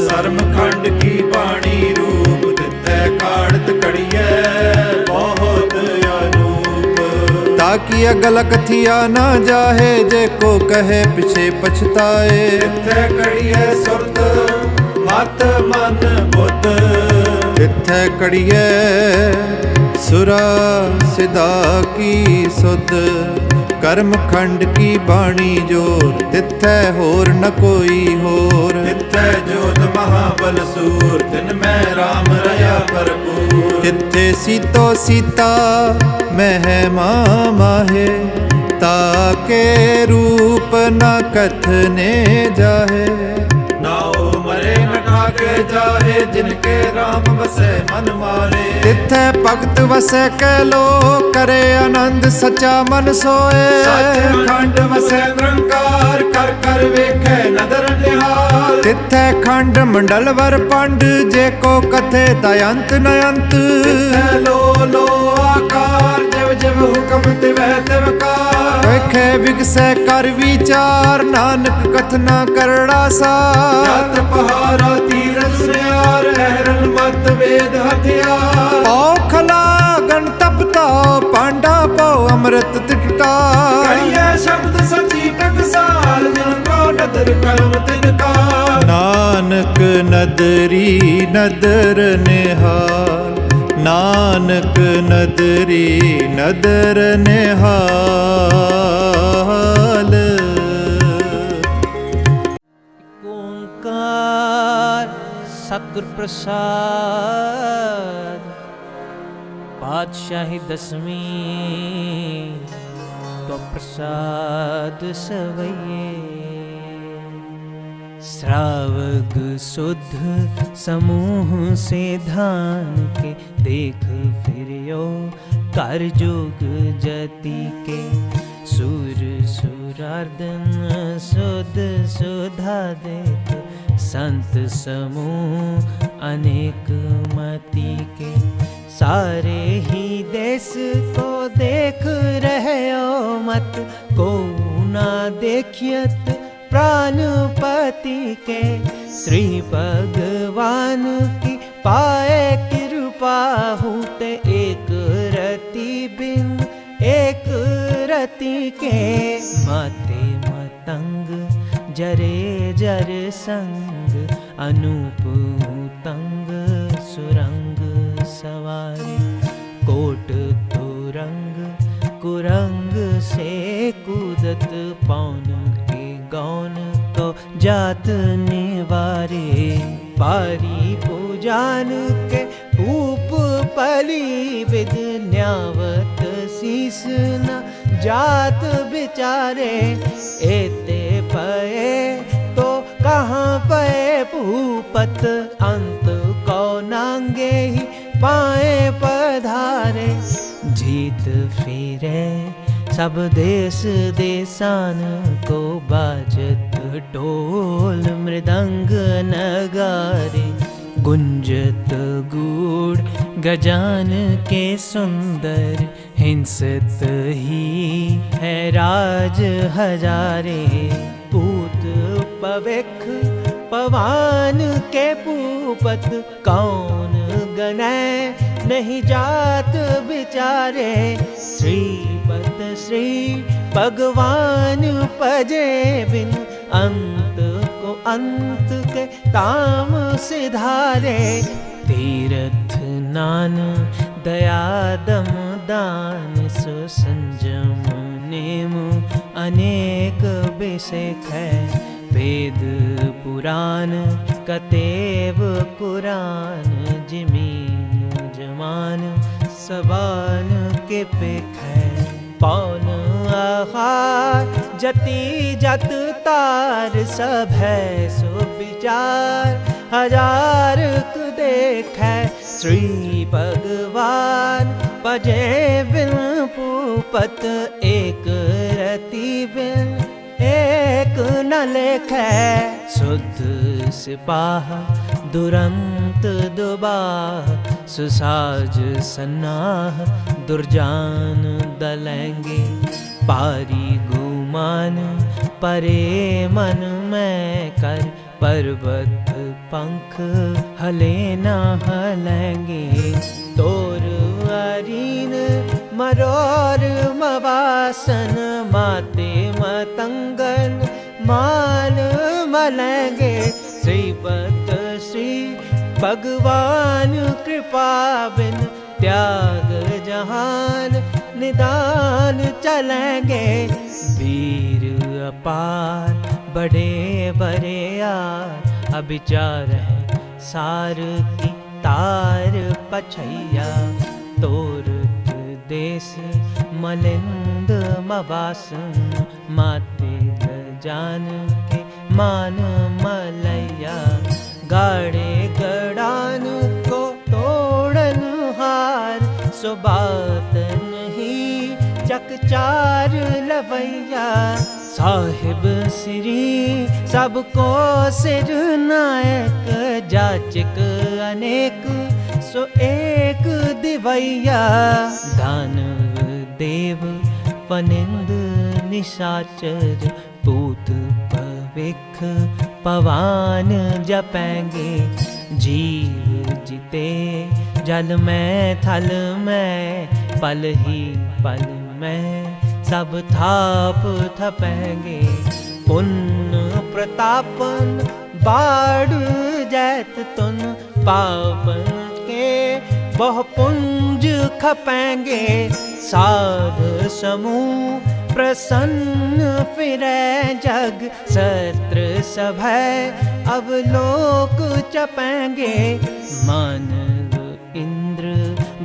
सर्म खंड की बाणी रूप दितै काढ़त कड़ियै बहुत अनूप ताकि अगल कथिया ना जाहे जे को कहे पिछे पछताए तिथै कड़ियै सुरत मत मन बुद्ध तिथै कड़िए सुरा सिदा की सुध कर्म खंड की बाणी जोर तिथै होर न कोई होर तिथै जोत महाबल सूर तिन मैं राम रया भरपूर तिथे सीतो सीता महिमा माहे ताके रूप न कथने जाहे नाओ मरे न ठाके जाहे जिनके राम बसे मन मारे तिथै भगत वसै कैलो करे आनंद सच्चा मन सोए सच खंड वसै निरंकार कर कर वेखे नदर निहाल तिथै खंड मंडल वर पंड जे को कथे तयंत नयंत तिथै लो आकार जब जब हुक्म तिवै तिवकार वेखे विगसै कर विचार नानक कथना करड़ा सा जत पहारा तीरथ स्यार अहरन मत वेद हथियार औखला गण तपता पांडा पो अमृत तिटटा कड़िया शब्द सची टकसाल जिनको नदर कर्म तिनका नानक नदरी नदर निहाल नानक नदरी नदर निहाल ओंकार सतगुर प्रसाद पातशाही दसवीं तो प्रसाद सवैये श्रावक शुद्ध समूह से धान के देख फिरियो कर जोग जति के सुर सुरार्दन सुध सुधा देख संत समूह अनेक मति के सारे ही देश को देख रहे हो मत को ना देखियत प्राणपति के श्री भगवान की पाए कृपा होते एक रति बिन एक रति के माते मतंग जरे जर संग अनूप तंग सुरंग सवारी कोट तुरंग कुरंग से कूदत पौन के गौन को जात निवारे पारी पूजान के ऊप पली विद न्यावत शीस न जात बिचारे एते पए तो कहाँ पए भूपत अंत को नांगे ही पाए पधारे जीत फिरे सब देश देसान को बाजत ढोल मृदंग नगारे गुंजत गूढ़ गजान के सुंदर हिंसत ही है राज हजारे पूत पविख पवान के पूपत कौन गनय नहीं जात बिचारे श्रीपत श्री भगवान पजे बिन अंत को अंत के ताम सिधारे तीर्थ नान दया दम दान सो संजम नेम अनेक बिसेख है वेद पुराण कतेब कुरान जिमीन जमान सबान के पेखै पौन आहार जति जत तार सब है सो विचार हजार कु देखै श्री भगवान पजे बिन पूपत एक रति बिन एक न लेखै शुद्ध सिपाह दुरंत दुबाह सुसाज सन्नाह दुर्जान दलेंगे पारी गुमान परे मन में कर पर्वत पंख हले न हलेंगे तोर अरीन मरोर मवासन माते मतंगन माल मलेंगे श्रीपत श्री भगवान कृपा बिन त्याग जहान निदान चलेंगे वीर अपार बड़े बड़े यार अविचार है सार की तार पछैया तोरत देश मलिंद मवासन माते जान के मान मलैया गाड़े गड़ान को तोड़न हार सो बात नहीं चकचार लवैया साहिब श्री सबको सिर नायक जाचिक अनेक सो एक दिवैया दानव देव पनिंद निशाचर पूत पविख पवान जपेंगे जीव जिते जल में थल में पल ही पल में सब थाप थपेंगे पुण्य प्रतापन बाढ़ जैत तुन पापन के बहु पुंज खपेंगे साध समूह प्रसन्न फिरे जग सत्र सभय अब लोक चपेंगे मानव इंद्र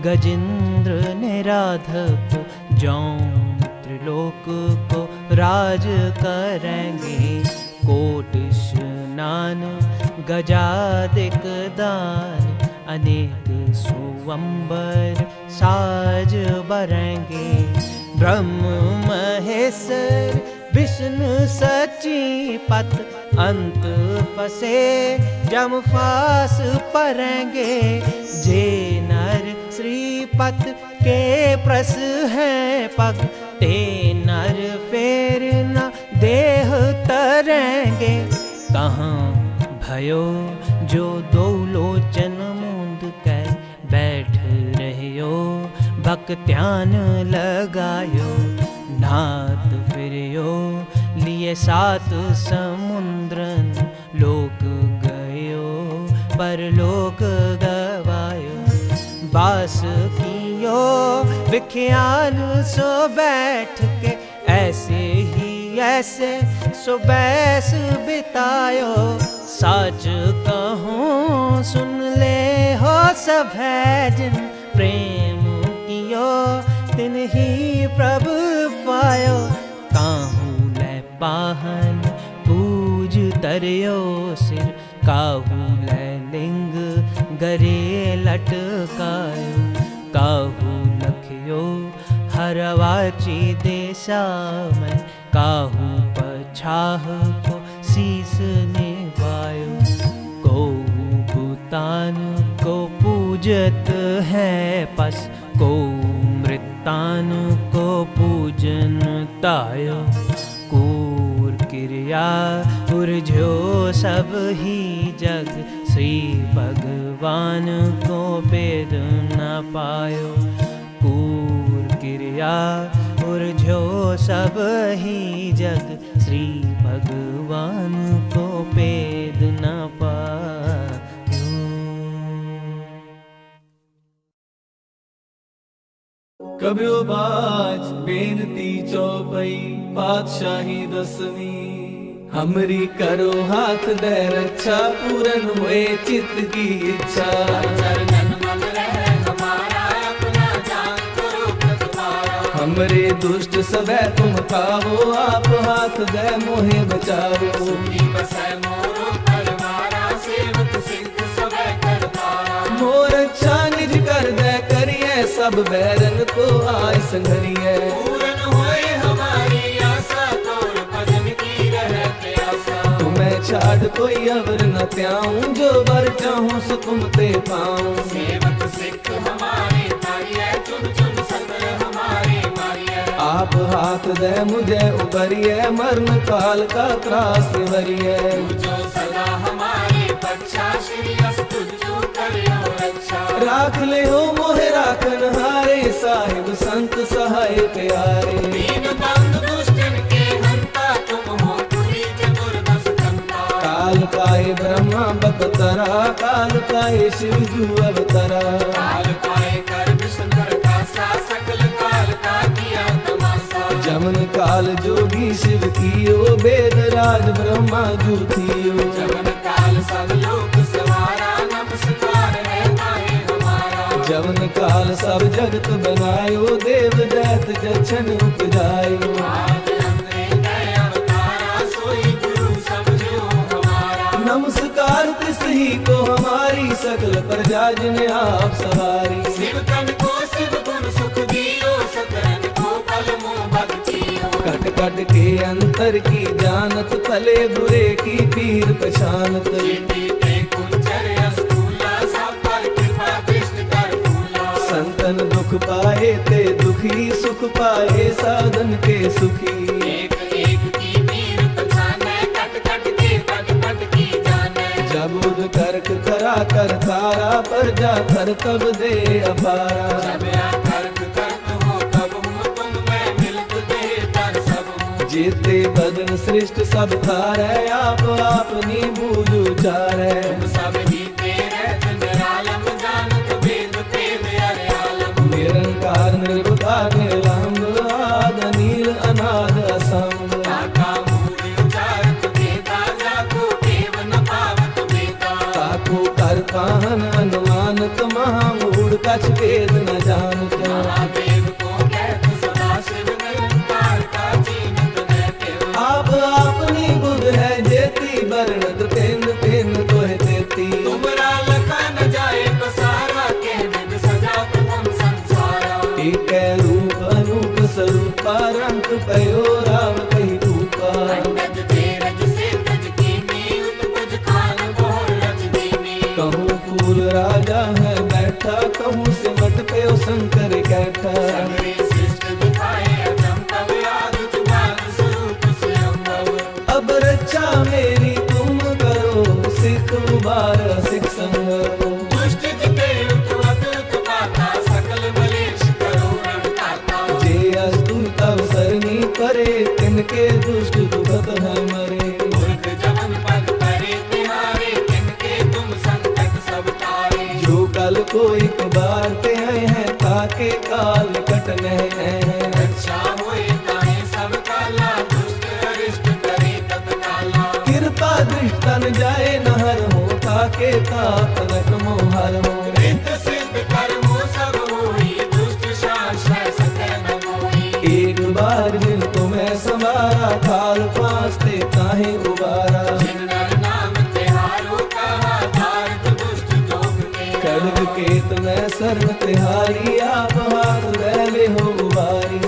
गजेंद्र निराधप जौं त्रिलोक को राज करेंगे कोट स्नान गजादिक दान अनेक सुवंबर साज बरेंगे ब्रह्म महेश्वर विष्णु सचिपत अंत फसे जम फास परेंगे जे नर श्रीपत के प्रस हैं पग ते नर फेर न देह तरेंगे कहाँ भयो जो दो लोचन मूंद कर बैठ रहियो भक्त्यान लगायो नाथ फिरियो लिए सात समुद्रन लोक गयो परलोक गवायो बास कियो विख्यान सो बैठ के ऐसे ही ऐसे सो बैस बितायो साच कहूँ सुन ले हो सब है जिन प्रेम कियो तिन ही प्रभु पायो काहू ले पाहन पूज तरियो सिर काहू ले लिंग गरे लटकायो काहू लखियो हरवाची देशा में काहू पछाह को शीस निभायो को भूतान को पूजत है पस को मृतान को पूजन तायो कूर क्रिया उर्झो सब ही जग श्री भगवान को वेद न पायो कूर क्रिया उर्झो सब ही जग श्री भगवान को वेद न पायो। कब्यो बाज बेनती चौपई पातशाही दसवीं हमरी करो हाथ दे रक्षा, पूरन हुए चित्त की इच्छा। हमरे दुष्ट सबे तुम खावो, आप हाथ दे मोहे बचावो। मोर अच्छा निज कर दे करिए, सब बैरन को आय संघरिए। तुम्हें छाड़ कोई अवर न त्याऊं, जो बर चाहूं सो तुम ते पाऊं। आप हाथ दे मुझे उबरिए, मरण काल का त्रास निवरिए। राख ले हो मोहे राखन हारे, साहिब संत सहाय प्यारे। काल काए ब्रह्मा बपतरा, काल काए शिव जू अवतरा। जमन काल जोगी शिव कियो, वेद राज ब्रह्मा जू थियो। जमन काल सब जगत बनायो, देव दैत जछन उपजायो। नमस्कार तिस ही को हमारी, सकल प्रजा जिन आप सवारी। कट कट के अंतर की जानत, भले बुरे की पीर पहचानत। संतन दुख पाए ते दुखी, सुख पाए साधन के सुखी। जबुद कर्क करा कर तारा, पर जा कर तब दे अपारा। जेते बदन सृष्ट सब थारे, आप अपनी बूझ उचारे। निरंकार निर्विकार निरलंब, आद नील अनाद असंग। ताको कर पाहन अनुमानत, महामूढ़ कछ भेद न जानत। आप अपनी बुध है जेती, बरनत तेन तेन तोहे देती। एक रूप अनूप स्वरूपा, रंग पयो राम कही रूपा। कहूँ फूल राजा है बैठा, कहूँ सिमट पे शंकर कैठा। अब रक्षा मेरी तुम करो, सिख उबार सिख संग। जे अस्तु तब सरनी करे, तिनके दुष्ट दुखत है मरे। जो कल को एक बार ते आए हैं, ताके काल कटने हैं। कृपा दृष्टन जाए नहर हो, ताके ताप नक मोहर हो। एक बार जिन तुम्हें संवारा, काल पासते काहे उबारा। खड्ग केत में शरण तिहारी, आप हाथ ले हो उबारी।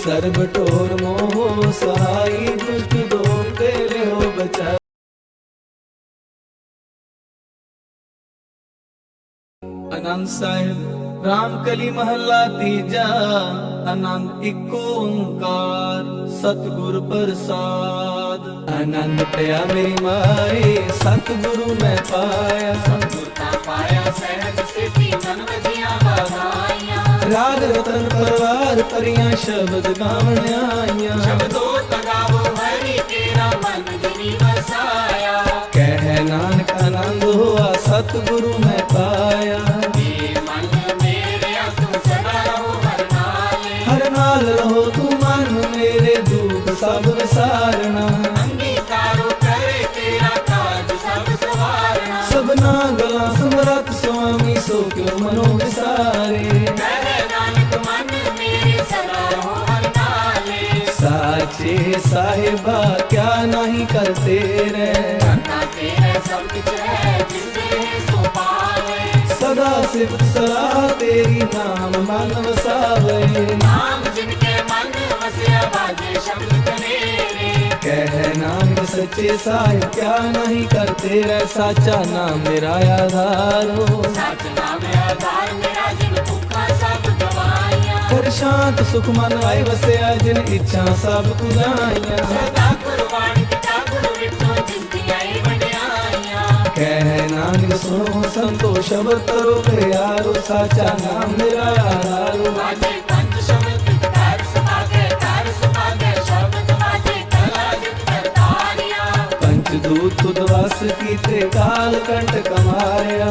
सर्व ठोर मोह सहाई, दुष्ट दोष तेरे हो बचा। आनंद साहिब रामकली महला तीजा। आनंद इको ओंकार, सतगुर प्रसाद। आनंद पया मेरी माए, सतगुरु मैं पाया। राग रतन परवार परियां, शब्द गावण आइयां। कह नानक आनंद हुआ, सतगुरु मैं पाया। हर नाल रहो ਗੱਲਾਂ ਗੱਲਾਂ ਸਮਰੱਥ ਸੁਆਮੀ ਸੋ ਕਿਉ ਮਨੋ ਵਿਸਾਰੇ साचे साहिबा क्या नहीं करते रे सदा सिर्फ सलाह तेरी नाम मन वसावे कह नानक सच्चे साहिब क्या नहीं करते रे साचा नाम मेरा आधारो कर शांत सुख मन आए वसिया जिन इच्छा सब कुदाइया कह नानक सुनो संतो शब्द करो प्यारो साचा नाम मेरा आधारो पंचदूत तुद वास कीते काल कंठ कमाया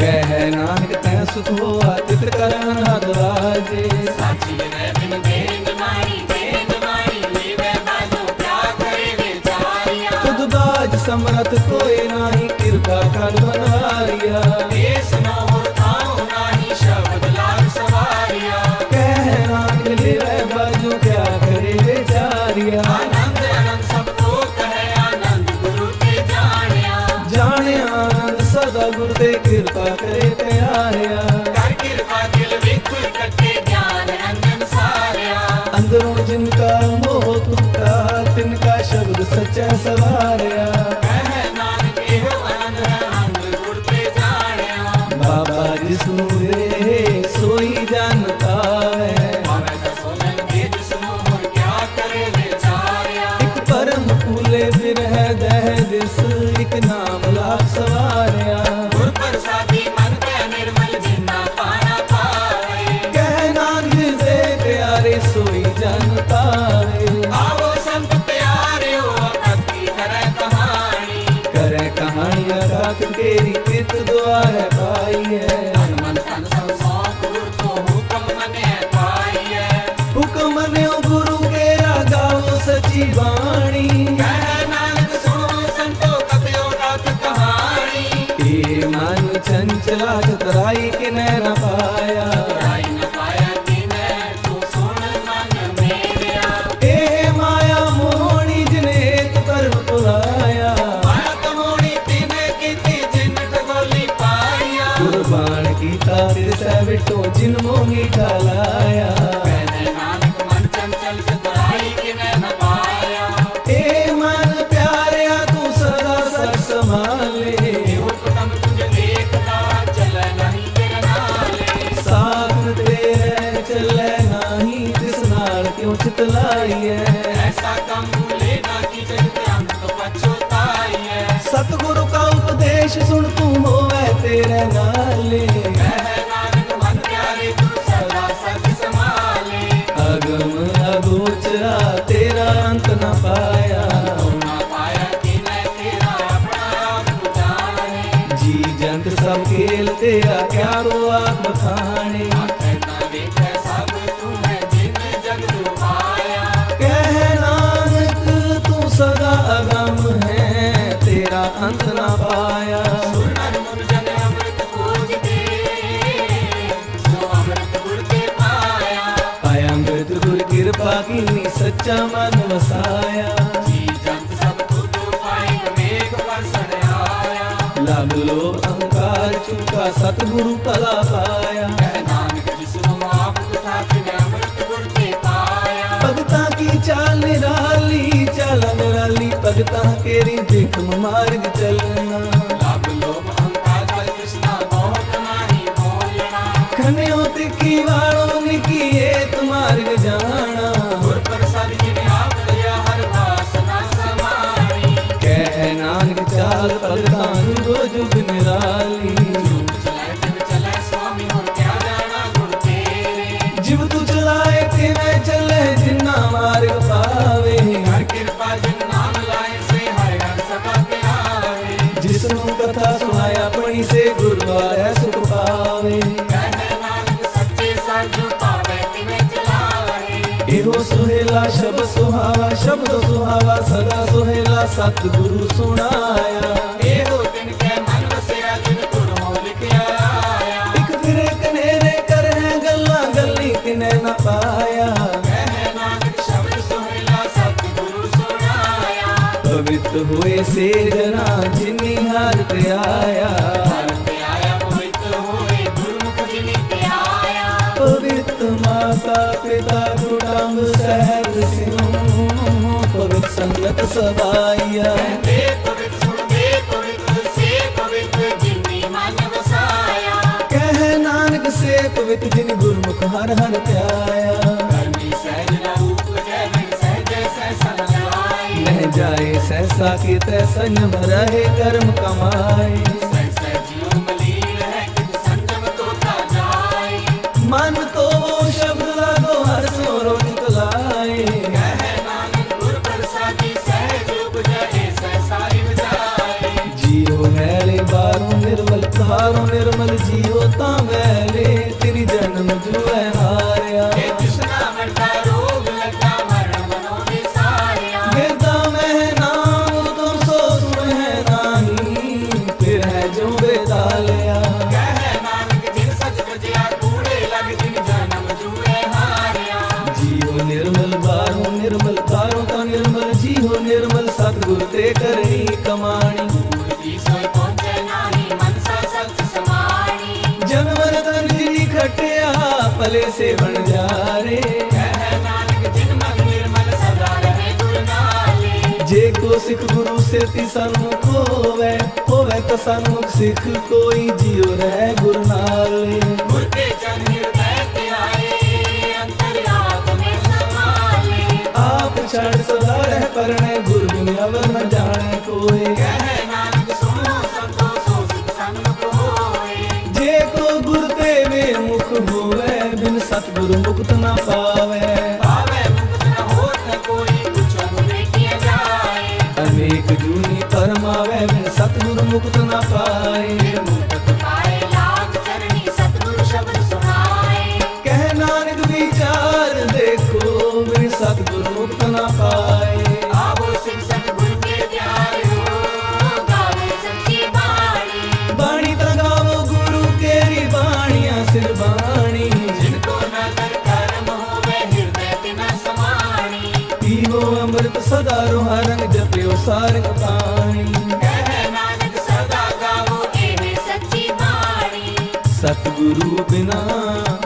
कह नानक तै सुख होआ तित करन अदवाजे तुद बाज समरथ कोई नाही कृपा कर बनवारिया कह नानक लेवे बाजू क्या करे बेचारिया जाने आनंद सदा गुर ते कृपा करे प्यारिया अंदरों जिनका मोह टूटा तिनका शब्द सच्चा सवारिया बाबा जिसनु रे सोई जानता है एक परम फूले फिर है दह दिस एक नाम लाख सवारिया कह नानक दे प्यारे सोई जानता है करे कहानियां रात केरी कित द्वार पाई है हुक्म मन्यो गुरु केरा गाओ सची बाणी ए मन चंचला चतराई के न पाया ए माया मोहनी जिने कर बुलाया कुर्बान कीता फिर से बिटो जिन मोही ढालाया ए मन प्यारिया तू सदा सच संभाले साथ तेरे चले नाही तिस नाल क्यों चितलाइए सतगुरु का उपदेश सुन तू होवे तेरे नाले अगम अगोचरा तेरा अंत न पाया जी जंत सब खेल तेरा क्या को आप बखाने कह नानक तू सदा अगम है तेरा अंत न पाया आया अमृत गुर कृपा की सच्चा मन वसाया लाभ लो अहंकार चुका सतगुरु भला पाया भगता की चाल निराली चाल निराली भगता केरी देख मार्ग चलना खन्यो तिकी वालों ने किए मार्ग जाना कह नानक चाल भगता जुगो जुग निराली जिव तू चलाए तेरे चले जिन्ना मार्ग पावे जिसनु कथा सुनाया पणी से गुरुद्वारा सुख पावे ਸਤਿਗੁਰੂ ਸੁਣਾਇਆ। ਇਹੋ ਤਿਨ ਕੈ ਮਨ ਵਸਿਆ ਜਿਨ ਗੁਰਮੁਖ ਲਿਖਿਆ ਆਇਆ। ਇਕ ਫਿਰੇ ਕਨੇਰੇ ਕਰ ਹੈ ਗੱਲਾਂ ਗੱਲੀ ਤਿਨੇ ਨਾ ਪਾਇਆ। ਕਹਿ ਨਾਨਕ ਸ਼ਬਦ ਸੁਹੇਲਾ ਸਤਿਗੁਰੂ ਸੁਣਾਇਆ। ਪਵਿੱਤ ਹੋਏ ਸੇ ਜਨਾ ਜਿਨੀ ਹਰ ਤੇ ਆਇਆ। ਹਰਿ ਤੇ ਆਇਆ ਪਵਿੱਤ ਹੋਏ ਗੁਰਮੁਖ ਜਿਨਿ ਤੇ ਆਇਆ। ਪਵਿੱਤ ਮਾਤਾ ਪਿਤਾ ਗੁਰਦੰਬ ਸਹਿਬ ਸਿਉ ਪਵਿੱਤ ਸੰਗਤ ਸਵਾਈਆ। ਦੇ ਪਵਿੱਤ ਸੁਣਦੇ ਪਵਿੱਤ ਸੇ ਪਵਿੱਤ ਜਿਨਿ ਮਨ ਵਸਾਇਆ। ਕਹਿ ਨਾਨਕ ਸੇ ਪਵਿੱਤ ਜਿਨ ਗੁਰਮੁਖ ਹਰ ਹਰ ਧਿਆਇਆ। ਕਰਮੀ ਸਹਿਜ ਨ ਉਪਜੈ ਬਿਨ ਸਹਿਜੈ ਸਹਿਸਾ ਨ ਜਾਏ। ਨਹਿ ਜਾਏ ਸਹਿਸਾ ਕੀਤੈ ਸੰਜਮ ਰਹੇ ਕਰਮ ਕਮਾਏ। ਸਹਿ ਜਿਉ ਮਲੀਨ ਹੈ ਕਿਤ ਸੰਜਮ ਤੋਤਾ ਜਾਏ। ਮਨ ਤੋ ਸ਼ਬਦ ਲਾਗੋ ਹਰ ਸੋ ਰੋਚਿਤ ਲਾਏ। ਕਹਿ ਨਾਨਕ ਗੁਰ ਪ੍ਰਸਾਦੀ ਸਹਿਜ ਉਪਜੈ ਸਹਿਸਾ ਹੀ ਵਜਾਏ। ਜੀਉ ਮੈਲੇ ਬਾਹਰੋਂ ਨਿਰਮਲ ਤਾਰੋਂ ਨਿਰਮਲ ਜੀਉ ਤਾਂ ਮੈਲੇ ਤੇਰੀ ਜਨਮ ਜੁਐ ਹਾਰਿਆ। ਇਹ ਤ੍ਰਿਸ਼ਨਾ ਮਰਦਾ ਰੋਗ ਲੱਗਾ ਮਰਨ ਮਨੋ ਵਿਸਾਰਿਆ। ਗਿਰਦਾ ਮਹਿ ਨਾਮ ਤੁਮ ਸੋ ਸੁਣਹਿ ਨਾਹੀ ਫਿਰ ਹੈ ਜੋ ਬੇਦਾਲਿਆ। ਕਹਿ ਨਾਨਕ ਜਿਨ ਸਚ ਭਜਿਆ ਕੂੜੇ ਲਗ ਜਿਨ ਜਨਮ ਜੂਏ ਹਾਰਿਆ। ਜੀਉ ਨਿਰਮਲ ਬਾਹਰੋਂ ਨਿਰਮਲ ਤਾਰੋਂ ਤਾਂ ਨਿਰਮਲ ਜੀਉ ਨਿਰਮਲ ਸਤਿਗੁਰ ਤੇ ਕਰਨੀ ਕਮਾਣੀ। ਗੁਰ ਦੀ ਸੋਈ ਪਹੁੰਚੈ ਨਾਹੀ ਮਨਸਾ ਸਚ ਸਮਾਣੀ। ਜਨਮਰ ਤਨ ਜਿਨੀ ਖਟਿਆ ਭਲੇ ਸੇ ਬਣ ਜਾਰੇ। ਕਹਿ ਨਾਨਕ ਜਿਨ ਮਨ ਨਿਰਮਲ ਸਦਾ ਰਹੇ ਗੁਰ ਨਾਲੇ। ਜੇ ਕੋ ਸਿੱਖ ਗੁਰੂ ਸੇਤੀ ਸਨਮੁਖ ਹੋਵੇ ਤਾਂ ਸਨਮੁਖ ਸਿੱਖ ਕੋਈ ਜਿਉ ਰਹਿ ਗੁਰ ਨਾਲੇ। ਗੁਰ ਕੇ ਚਰਨ ਹਿਰਦੈ ਧਿਆਏ ਅੰਤਰ ਆਤਮੇ ਸਮਾਲੇ। ਆਪ ਛੜ ਸਦਾ ਰਹਿ ਪਰਣੈ ਗੁਰ ਬਿਨ ਅਵਰ ਨ ਜਾਣੈ ਕੋਇ। ਕਹਿ ਨਾਨਕ ਸੁਣੋ ਸੰਤੋ ਸੋ ਸਿੱਖ ਸਨਮੁਖ ਹੋਏ। ਜੇ ਕੋ ਗੁਰ ਤੇ ਵੇ ਮੁਖ ਹੋਵੇ ਬਿਨ ਸਤਿਗੁਰ ਮੁਕਤ ਨ ਪਾਵੇ। ਪਾਵੈ ਮੁਕਤ ਨ ਹੋਤ ਨ ਕੋਈ ਪੁੱਛੋ ਨੂੰ ਵੇਖਿਆ ਜਾਏ। ਅਨੇਕ ਜੂਨੀ ਪਰਮਾਵੇ ਬਿਨ ਸਤਿਗੁਰ ਮੁਕਤ ਨ ਪਾਏ। ਮੁਕਤ ਪਾਏ ਲਾਗ ਚਰਣੀ ਸਤਿਗੁਰ ਸ਼ਬਦ ਸੁਣਾਏ। ਕਹਿ ਨਾਨਕ ਵਿਚਾਰ ਦੇਖੋ ਬਿਨ ਸਤਿਗੁਰ ਮੁਕਤ ਨ ਪਾਏ। ਆਵੋ ਸਿੱਖ ਸਤਿਗੁਰ ਕੇ ਪਿਆਰਿਓ ਗਾਵੇ ਸੱਚੀ ਬਾਣੀ। ਬਾਣੀ ਤਾਂ ਗਾਵੋ ਗੁਰੂ ਕੇਰੀ ਬਾਣੀਆਂ ਸਿਰ ਬਾਣੀ। ਜਿਨ ਕੋ ਨਦਰ ਕਰਮ ਹੋਵੇ ਹਿਰਦੈ ਤਿਨਾ ਸਮਾਣੀ। ਪੀਵੋ ਅੰਮ੍ਰਿਤ ਸਦਾ ਰੋਹਾ ਰੰਗ ਜਪਿਓ ਸਾਰੰਗ ਪਾਣੀ। ਕਹਿ ਨਾਨਕ ਸਦਾ ਗਾਵੋ ਇਹ ਸੱਚੀ ਬਾਣੀ। ਸਤਿਗੁਰੂ ਬਿਨਾ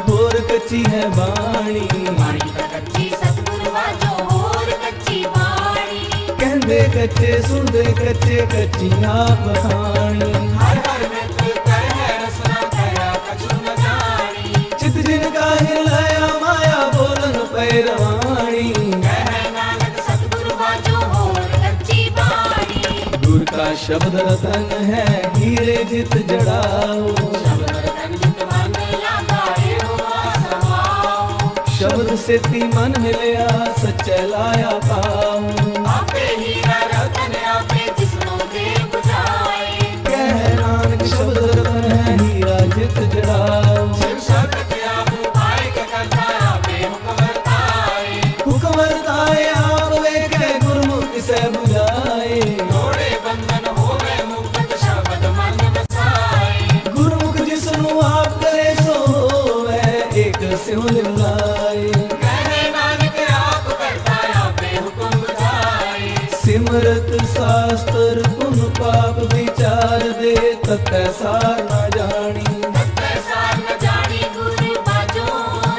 ਹੋਰ ਕੱਚੀ ਹੈ ਬਾਣੀ। ਬਾਣੀ ਤਾਂ ਕੱਚੀ ਸਤਿਗੁਰ ਵਾਜੋ ਹੋਰ ਕੱਚੀ ਬਾਣੀ। ਕਹਿੰਦੇ ਕੱਚੇ ਸੁਣਦੇ ਕੱਚੇ ਕੱਚੀ ਆਪ ਖਾਣੀ। ਹਰ ਹਰ ਮਿਤ ਕਰਹਿ ਰਸਨਾ ਕਰਿਆ ਕਛੂ ਨ ਜਾਣੀ। ਚਿਤ ਜਿਨ ਕਾ ਹਿਲਾਇਆ ਮਾਇਆ ਬੋਲਨ ਪੈ ਰਵਾਣੀ। ਕਹਿ ਨਾਨਕ ਸਤਿਗੁਰ ਵਾਜੋ ਹੋਰ ਕੱਚੀ ਬਾਣੀ। ਗੁਰ ਕਾ ਸ਼ਬਦ ਰਤਨ ਹੈ ਹੀਰੇ ਜਿਤ ਜੜਾਓ। ਸ਼ਬਦ ਰਤਨ ਜਿਤ ਮਨ ਲਾਗਾਏ ਹੋਆ ਸਮਾਓ। ਸ਼ਬਦ ਸੇਤੀ ਮਨ ਮਿਲਿਆ ਸੱਚੈ ਲਾਇਆ ਪਾਉ। ਆਪੇ ਹੀਰਾ ਰਤਨ ਆਪੇ ਜਿਸਨੂੰ ਦੇ ਬੁਝਾਏ। ਕਹਿ ਨਾਨਕ ਸ਼ਬਦ ਰਤਨ ਹੈ ਹੀਰਾ ਜਿਤ ਜੜਾਓ। ਸ਼ਿਵ ਸ਼ਬਦ ਆਪ ਉਪਾਇ ਕਰਤਾ ਆਪੇ ਹੁਕਮ ਵਰਤਾਏ। ਹੁਕਮ ਵਰਤਾਏ ਆਪ ਵੇਖੇ ਗੁਰਮੁਖ ਸਹਿ ਬੁਝਾਏ। ਤੋੜੇ ਬੰਧਨ ਹੋਵੇ ਮੁਕਤ ਸ਼ਬਦ ਮਨ ਵਸਾਏ। ਗੁਰਮੁਖ ਜਿਸਨੂੰ ਆਪ ਕਰੇ ਸੋ ਹੋਵੇ ਏਕ ਸਿਉ ਲਿਵਲਾਏ। ਕਹਿ ਨਾਨਕ ਆਪ ਕਰਤਾ ਆਪੇ ਹੁਕਮ ਬੁਝਾਏ। ਸਿਮਰਤ ਸਾਸਤਰ ਪੁਨ ਪਾਪ ਵਿਚਾਰ ਦੇ ਤਤੈ ਸਾਰ ਨਾ ਜਾਣੀ। ਤਤੈ ਸਾਰ ਨ ਜਾਣੀ ਗੁਰ ਬਾਜੋ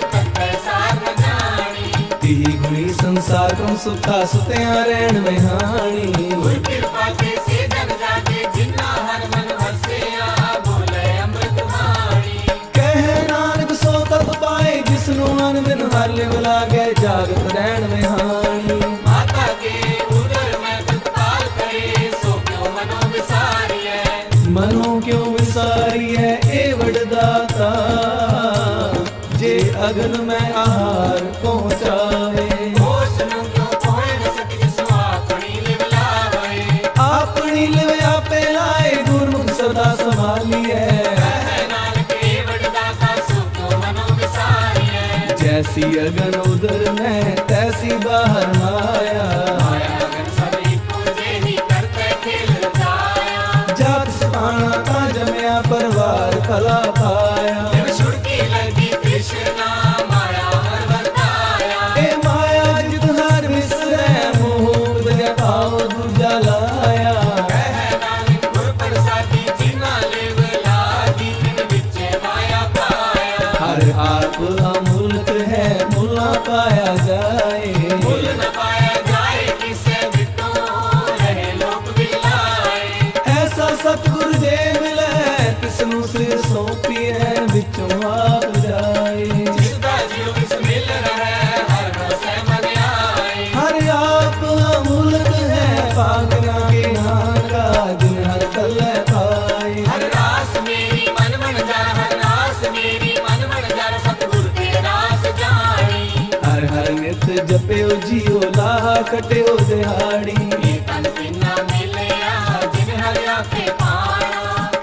ਤਤੈ ਸਾਰ ਨ ਜਾਣੀ। ਤੀਹ ਗੁਣੀ ਸੰਸਾਰ ਕਉ ਸੁਖਾ ਸੁਤਿਆਂ ਰਹਿਣ ਵਿਹਾਣੀ। ਗੁਰ ਕਿਰਪਾ ਤੇ ਸੇ ਜਨ ਜਾਗੇ ਜਿਨ੍ਹਾਂ ਹਰ ਮਨ ਵਸਿਆ ਬੋਲੇ ਅੰਮ੍ਰਿਤ ਬਾਣੀ। ਕਹਿ ਨਾਨਕ ਸੋ ਤਤ ਪਾਏ ਜਿਸਨੂੰ ਮਨ ਬਿਨ ਹਰ ਲਿਵ ਲਾਗੇ ਜਾਗਤ ਰਹਿਣ ਵਿਹਾਣੀ। ਮਾਤਾ ਕੇ ਉਦਰ ਮੈਂ ਤਤਕਾਲ ਕਰੇ ਸੋ ਕਿਉ ਮਨੋ ਵਿਸਾਰੀਐ। ਮਨੋਂ ਕਿਉ ਵਿਸਾਰੀਐ ਏ ਵਡਦਾਤਾ। ਜੇ ਅਗਨ ਮੈਂ ਆਹਾਰ ਪਹੁੰਚਾਵੇ। ਉਸ ਨੂੰ ਕਿਉ ਕੋਇ ਨ ਸਕ ਜਿਸੁ ਆਪਣੀ ਲਿਵ ਲਾਵੇ। ਆਪਣੀ ਲਿਵ ਆਪੇ ਲਾਏ ਗੁਰਮੁਖ ਸਦਾ ਸੰਭਾਲੀਐ। ਕਹਿ ਨਾਨਕ ਏ ਵਡਦਾਤਾ ਸੋ ਕਿਉ ਮਨੋ ਵਿਸਾਰੀਐ। ਜੈਸੀ ਅਗਨ ਉਦਰ ਮੈਂ ਤੈਸੀ ਬਾਹਰ ਮਾਇਆ। ਮਾਇਆ ਅਗਨ ਸਭ ਇੱਕੋ ਜਿਹੀ ਕਰਤ पाया ए माया जित हर विसरै मोह दया भाव दूजा लाया हर आप अमूलक है मुला पाया जाए ऐसा सतगुर जे मिले तिसनु सिर सौंपी है विचों आप जाए हर आप अमूलक है पागना के नाम का जिन हर कल पाए हर हर नित जपियो जियो लाह कटियो दिहाड़ी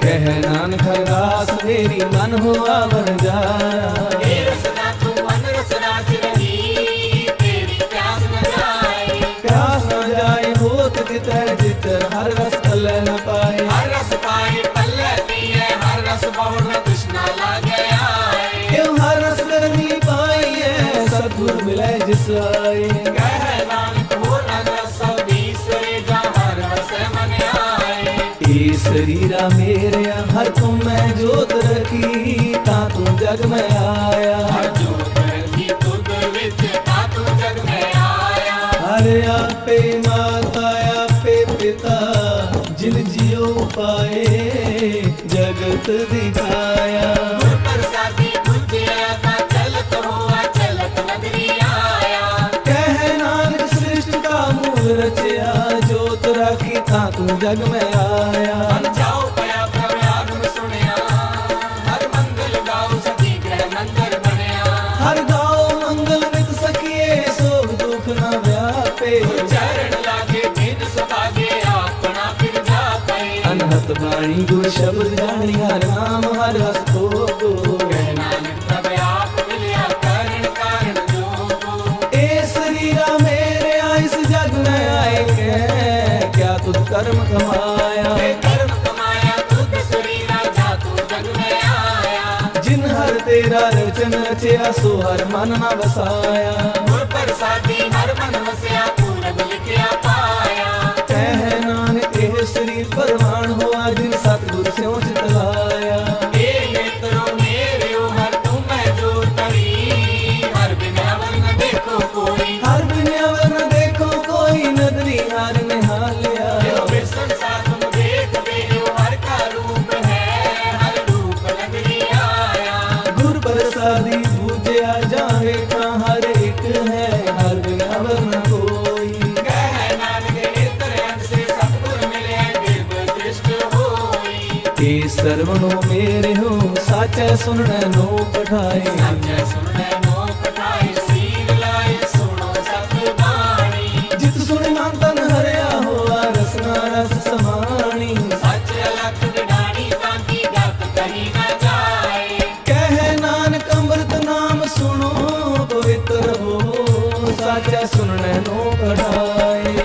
कह नानक रास मेरी मन हो आवर जाया प्यास न जाए होत जित जितर हर रस तल न पाए क्यों हर रस करनी पाई है सतगुर मिले जिस आए ए शरीरा मेरे हर तुम मैं जोत रखी ता तू जग में आया हरे आपे माता आपे पिता जिन जियो पाए जगत दिखाया कह नानक सृष्टि का मूल रचया जोत राखी था तू जग में आया हर गाओ मंगल नित सखिए सोग दुख न व्यापे अनहत बाणी गुर शब्द जानी हर नाम हर हस भोगो ए शरीरा मेरे इस जग में आए के क्या तुझ कर्म कमाया जिन हर तेरा रचन रचया सो हर मन न बसाया कह नानक एह शरीर परवान होआ जिन सतगुर स्यों चितलाया हर बिन अवर न देखो कोई नदरी हर निहालिया गुर प्रसादी पूजया जाहे का हर एक है हर बिन अवर न कोई ए सर्वनो मेरे हो साचा सुनने नो पठाए जित सुन मन तन हरिया होआ रसना रस समानी कह नानक अमृत नाम सुनो पवित्र हो साचा सुनने नो पढ़ाए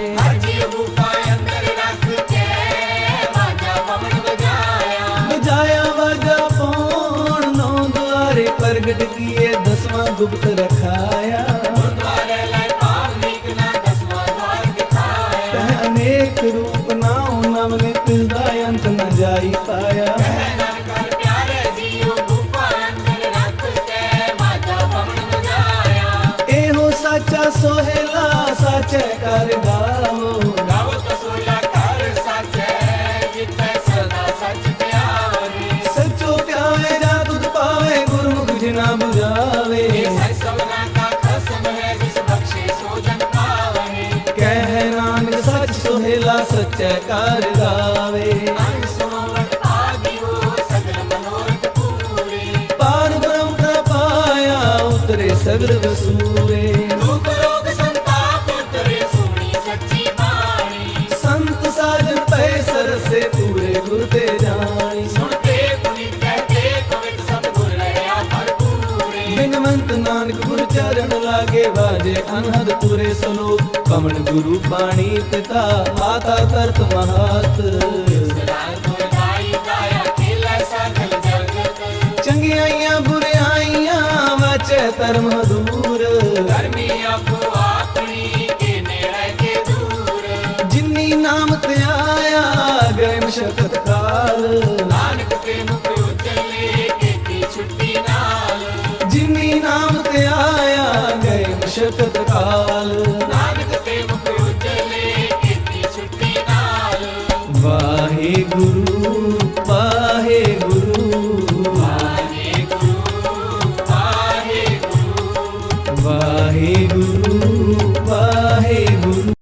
बजाया बाजा पौन नौ द्वारे प्रगट किए दसवां गुप्त रखाया कह अनेक रूप नाम नाम नित अंत न जाई पाया एहो साचा सोहेला साचे कर गाओ सचो प्यावे जा तुझ पावे गुरमुख जिना बुझावे कह नानक सच सोहेला सच्चे कर गावे पार ब्रह्म का पाया उतरे सगर वसूरे संत साजन पैसर से पूरे गुर ते जानी बिनवंत नानक गुर चरण लागे बाजे अनहद पूरे सलो कमल गुरु पाणी पिता माता करत महत चंग ਚੰਗਿਆਈਆਂ ਬੁਰਿਆਈਆਂ ਵਚੇ ਧਰਮ ਦੂਰ ਧਰਮੀ ਆਪੋ ਆਪਣੀ ਕੇ ਨੇੜੇ ਕੇ ਦੂਰ ਜਿਨੀ ਨਾਮ ਤੇ ਆਇਆ ਗਏ ਮਸ਼ਕਤ ਕਾਲ ਨਾਨਕ ਤੇ ਮੁਖ ਉਜਲੇ ਕੀਤੀ ਛੁੱਟੀ ਨਾਲ ਜਿਨੀ ਨਾਮ ਤੇ ਆਇਆ ਗਏ ਮਸ਼ਕਤ ਕਾਲ ਨਾਨਕ ਤੇ ਮੁਖ ਉਜਲੇ ਕੀਤੀ ਛੁੱਟੀ ਨਾਲ ਵਾਹਿਗੁਰੂ ਵਾਹਿਗੁਰੂ